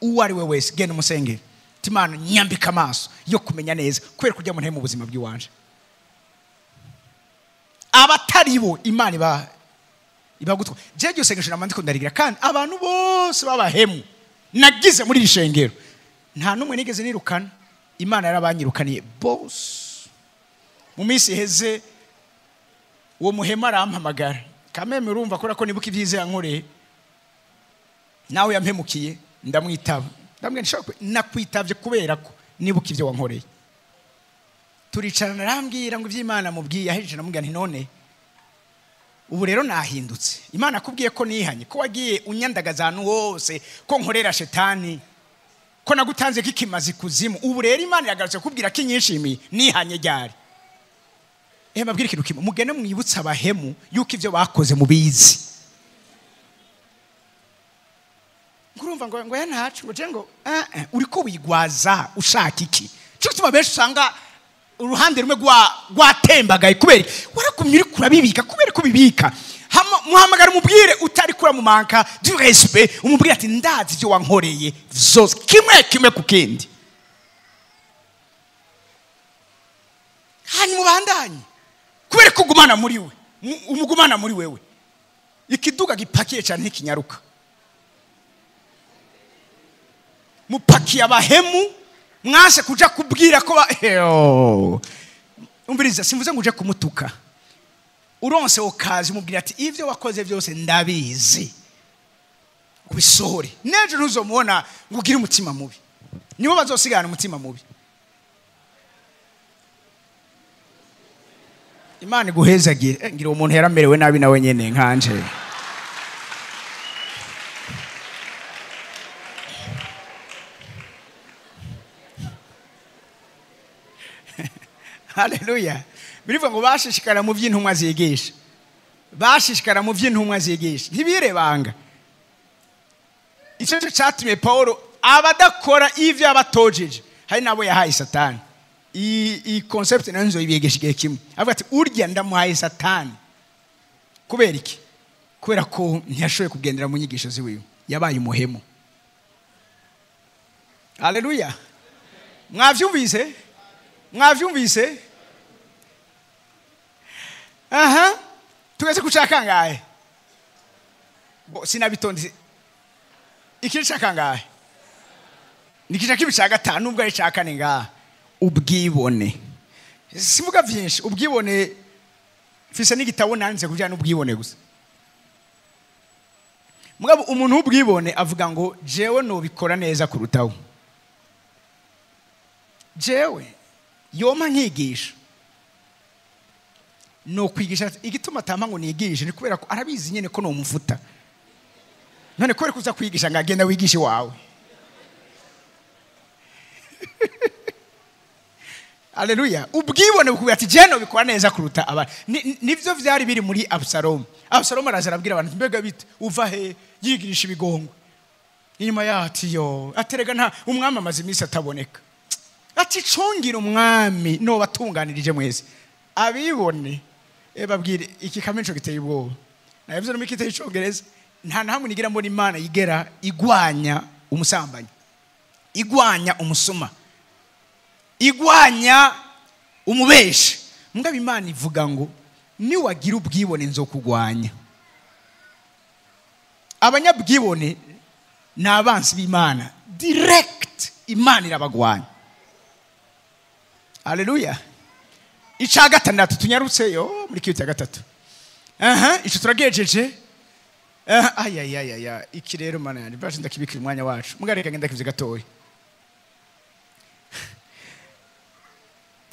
Uwo ari we wese genda umusengere. Timana nyambika amaso yo kumenya neza kwera kujya mu ntemu buzima bw'iwanje. Abatari bo Imana ibagutwa. Jeje usengesha namandiko ndarigira kandi abantu bose babahemu nagize muri ishengero. Nta numwe nigeze nirukana. Imana yarabanyirukaniye bose. Mu minsi heze uwo muhema arampamagara. Kameme urumva ko nibuka ivyize yankoreye. Nawe yampemukiye ndamwitaba. Ndambwe nshaka nakwitavye kubera ko nibuka ivyo wankoreye. Turicarana arambwira ngo ivy'Imana mubwiye ahejeje namubwira nti none ubu rero nahindutse. Imana akubwiye ko nihanye ko wagiye unyandagaza ahantu hose ko nkorera shetani ko nagutanze kikimazi kuzimu. Ubu rero Imana yagarutse kubwira ko inyishimiye nihanye ryari. Mabwira ikintu kimwe mugene mwibutsa abahemu yuko ivyo bakoze mubizi. Ngurumva ngo yanacu ngo je ngo uriko wigwaza ushaka iki? Cyo gituma benshi usanga uruhande rumwe gwatembagaye kubera warakumye uri kurabibika kubera ko bibika. Muhamagara umubwire utari kura mu manka du respect umubwire ati ndazi ivyo wankoreye vyose kimwe ku kindi. Hani mubandanye kubera ko gumana muri we umugumana muri wewe ikiduga gipakiye cyane ntikinyaruka. Mupakiye abahemu mwase kuja kubwira ko umviriza simvuze ngo uje kumutuka. Uronse okazi umubwira ati ivyo wakoze byose ndabizi ubisohore. Neje ntuzomubona ngo ugire umutima mubi. Nibo bazosigana umutima mubi. Imana guhezagire ngira umuntu yaramerewe nabi nawe nyene nkanje. Haleluya. Birivuga ngo bashishikara mu by'intumwa zigisha. Bashishikara mu by'intumwa zigisha. Ntibirebanga. Icyo cyatumye Paulo abadakora ivyo abatojeje. Hari nabo yahaye Satani. I concept nanzo ibiyegesha igihe kimwe. Avuga ati urya ndamuhaye Satani. Kubera iki? Kubera ko ntiyashoboye kugendera mu nyigisho ziwiwe. Yabaye umuhemu. Haleluya. Mwavyumvise? Mwavyumvise? Tugeze kuchaka ngaye. Bo sinabitonze. ikiri cyakangahe nikija kibi cya gatanu nubwo ari cya kane ngaha ubwibone sivuga byinshi ubwibone fise n'igitabo nanze kujana ubwibone gusa mugabo umuntu ubwibone avuga ngo jewe no bikora neza kurutaho jewe yoma nkigisha no kwigisha igituma tampa ngo nigishe ni kubera ko arabizi nyene ko no mufuta none ko kuza kwigisha ngagenda wigisha wawe Haleluya ubwibone bukubwira ati jeno bikora neza kuruta aba nivyo vyari biri muri Absalom araza arabwira abantu mbega bite uva he yigirisha ibigongo inyuma yati yo aterega nta umwami amaze iminsi ataboneka ati congira umwami no batunganirije mwese abibone babwire iki kamenco giteye ubwoba navyo no mikite icongereza nta nahamwe nigira mbona Imana yigera igwanya umusambanyi igwanya umusuma igwanya umubeshe mugabo Imana ivuga ngo ni wagira ubwibone nzokugwanya abanyabwibone nabansi b'Imana direct Imana irabagwanya Haleluya ica gatandatu tunyarutseyo muri kiyo cya gatatu ico turagejeje ayayaya iki rero mana yani baje ndakibikira umwanya wacu mugareka ngenda kivye gatoyi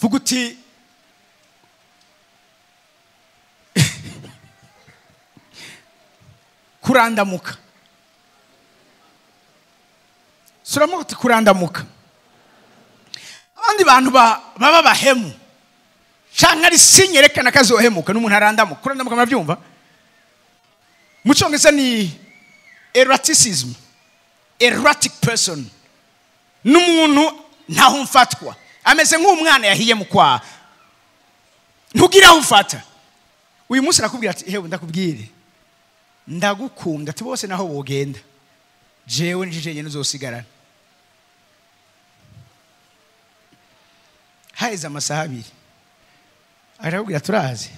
vuguti kurandamuka suramuti kurandamuka abandi bantu baba bahemu canka ari sinyerekana kazohemuka n'umuntu arandamuka kurandamuka muravyumva mucongereza ni erraticism erratic person n'umuntu ntaho mfatwa ameze nk'umwana yahiye mu kwa ntugira aho ufata uyu munsi nakubwira ati hewe ndakubwire ndagukunda ati bose naho bogenda jewe njije nyene uzosigarana haiza amasaha abiri arabwira turazi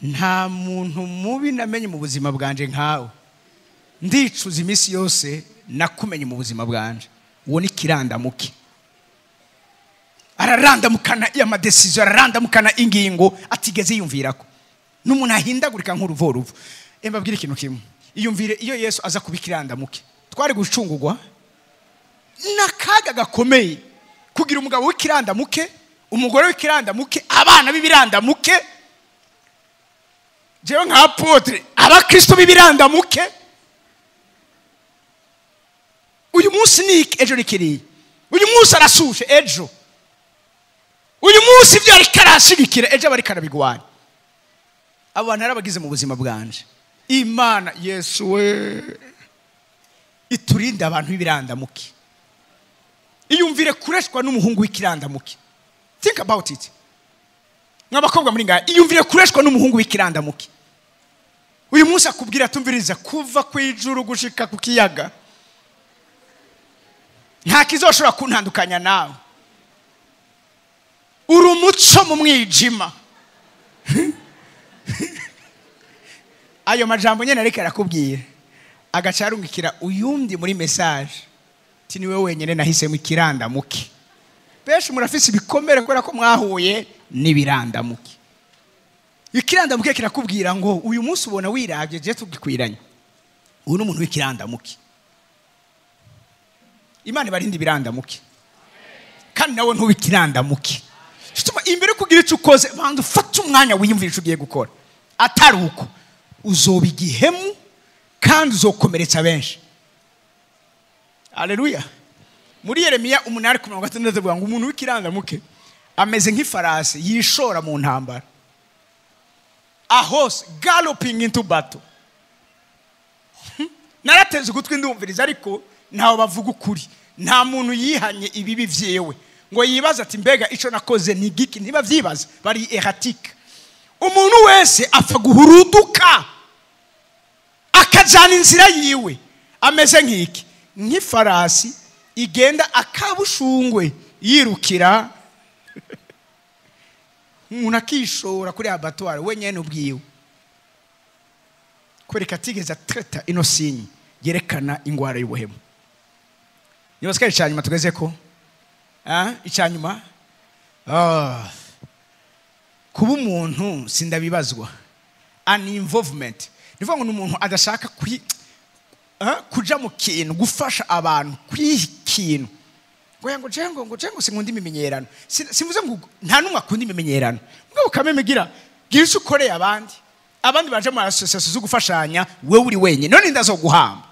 nta muntu mubi namenye mu buzima bwanje nkawe ndicuza imisi yose nakumenye mu buzima bwanje uwo ni kirandamuke ararandamukana y'amadecision ararandamukana ingingo atigeze yumvirako n'umuntu ahindagurika nk'uruvoruvu mbabwira ikintu kimwe iyumvire iyo Yesu aza kubikirandamuke twari gucungurwa nakaga gakomeye kugira umugabo w'ikirandamuke umugore w'ikirandamuke abana b'ibirandamuke jewe nka apotre abakristo b'ibirandamuke uyu munsi ni ejo nikiri uyu munsi arasuje ejo uyu munsi byari karashigikira ejo bari karabigwanya abantu arabagize mu buzima bwanje Imana Yesu we iturinda abantu b'ibirandamuke iyumvire kureshwa n'umuhungu w'ikirandamuke think about it nk'abakobwa muri ngaya iyumvire kureshwa n'umuhungu w'ikirandamuke uyu munsi akubwira tumviriza kuva kwijuru gushika ku kiyaga nta kizoshobora kuntandukanya nawe uri umuco mu mwijima ayo majambo nyene ariko arakubwira agacarungikira uyundi muri message tini wewe wenyene nahisemo ikirandamuke benshi murafise ibikomere kubera ko mwahuye n'ibirandamuke ikirandamuke kirakubwira ngo uyu munsi ubona wiravye je tugikwiranye uyu n'umuntu w'ikirandamuke Imana barindi birandamuke kandi nawe ntubikirandamuke Shituma imbere kugira icyo ukoze bantu fata umwanya wiyumvira icyo ugiye gukora atari uko uzobigihemu kandi uzokomeretsa benshi Haleluya muri Yeremiya 8:6 avuga ngo umuntu w'ikirandamuke ameze nk'ifarasi yishora mu ntambara a horse galloping into battle narateze ugutwi ndumviriza ariko ntaho bavuga ukuri nta muntu yihanye ibibi vyewe ngo yibaza ati mbega ico nakoze ni giki niba vyibaza bari erratique umuntu wese apfa guhuruduka akajana inzira yiwe ameze nk'iki nk'ifarasi igenda akabushungwe yirukira umuntu akishora kuri abatwara wenyene ubwiwe kwereka atigeze atreta ino sinyi yerekana ingwara y'ubuhemu. Niba sikari cyanyuma tugeze ko icyanyuma kuba umuntu sindabibazwa an involvement nivuga ngo umuntu adashaka kuja mu kintu gufasha abantu kwikintu ngo jengo sinkunda imimenyerano simvuze ngo nta numwe akunda imimenyerano ngo ukamemegira gira icyo ukoreye abandi baje mu association zo gufashanya wewe uri wenyine none ndazoguhamba.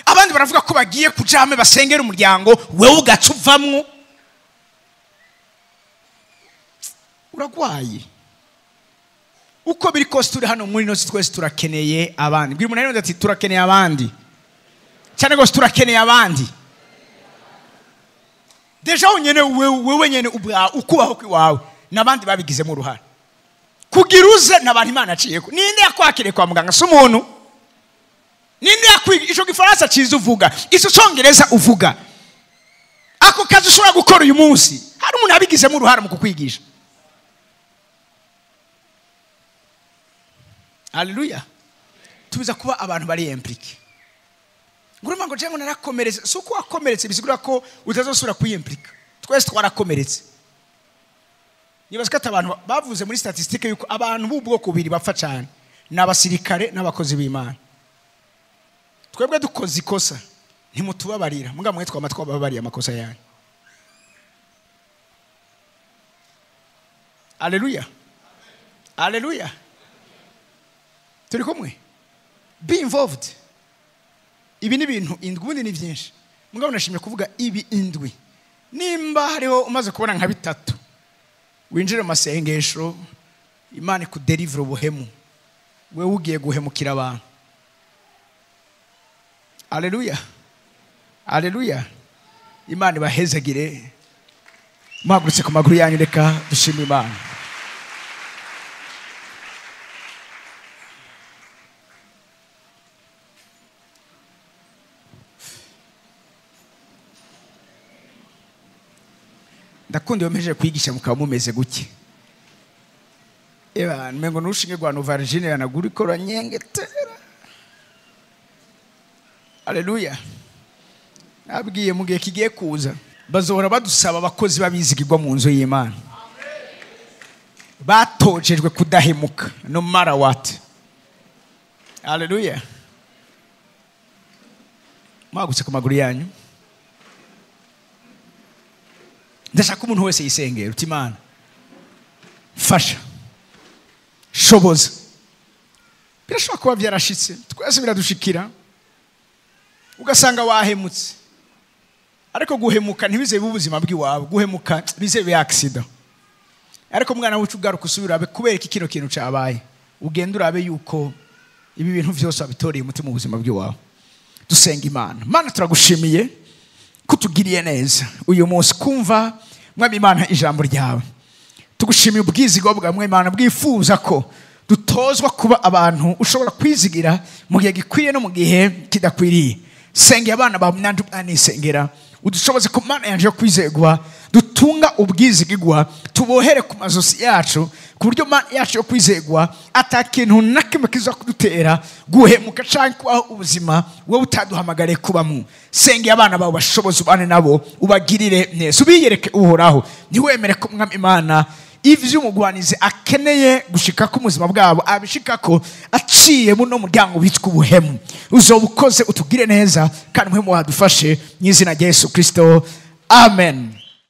Abandi baravuga ko bagiye kujame basengera umuryango wewe ugacuvamwo uragwaye. Uko biri kose turi hano muri no twese turakeneye abandi. Bwira umuntu ati turakeneye abandi cyane gose turakeneye abandi. Deja unyene wewe nyene ukubaho kwiwawe nabandi babigizemo uruhara kugira uze nabantu Imana aciyeko. Ninde yakwakire kwa muganga si umuntu? Ninde yakwiga ico gifaransa ciza uvuga ico congereza uvuga ako kazi ushobora gukora uyu munsi hari umuntu abigizemo uruhara mu kukwigisha. Haleluya. Tubiza kuba abantu bari impliqué. Nguruma ngo jengo narakomeretse suko wakomeretse bisigura ko utazosubira kwiyimplika. Twese twarakomeretse. Nibazikata abantu bavuze muri statistique yuko abantu b'ubwoko bubiri bapfa cyane n'abasirikare n'abakozi b'Imana. Twebwe dukoze ikosa ntimutubabarira muga mwe twamatwa babariye amakosa yanyu. Haleluya. Haleluya. Turi kumwe? Be involved. Ibi ni bintu indwi ni byinshi. Mugabo nashimye kuvuga ibi indwi. Nimba hariho umaze kubona nka bitatu. Winjire mu masengesho Imana ikudeliver ubuhemu. Wewe ugiye guhemukira abantu. Haleluya. Haleluya. Imana ibahezagire. Mwagurutse ku maguru yanyu reka dushime Imana. Ndakundi yomeje kwigisha mukaba mumeze guki. Eba mengo nushinge gwa Novargine yanaguri kora nyengetera. Haleluya. Nabwiye mugiye kigiye kuza bazohora badusaba abakozi babizigirwa mu nzu y'Imana. Batojejwe kudahemuka no matter what. Haleluya. Mwagutse ku maguru yanyu. Ndashaka umuntu wese yisengera uti Imana fasha shoboza. Birashobora kuba byarashitse twese biradushikira ugasanga wahemutse ariko guhemuka ntibize ubuzima bw'iwawe guhemuka bize be accident ariko mwana wucu ugaruka usubira abe kubera iki kino kintu cyabaye ugenda urabe yuko ibi bintu byose abitoreye umutima ubuzima bw'iwawe. Dusenga Imana turagushimiye kutugiriye neza uyu munsi kumva mwami Imana ijambo ryawe. Tugushimiye ubwizigwa bwa Imana bwifuza ko dutozwa kuba abantu ushobora kwizigira mu gihe gikwiye no mu gihe kidakwiriye. Sengera abana ba mnandu anisengera udushoboze ku Mana yanje yo kwizegwa dutunga ubwizigirwa tubohere ku mazosi yacu ku buryo Mana yacu yo kwizegwa atakintu nakimwe kiza kudutera guhemuka canke kwaho ubuzima wowe utaduhamagare kubamwe. Sengera abana bawe bashoboze ubane nabo ubagirire neza ubiyereke uhoraho ntiwemere ko mwami Imana ivyo umugwanize akeneye gushika ku muzima bwabo abishika ko aciye muno muryango bitwa ubuhemu. Uzobukoze utugire neza kandi muhemu wadufashe mu izina rya Yesu Kristo. Amen.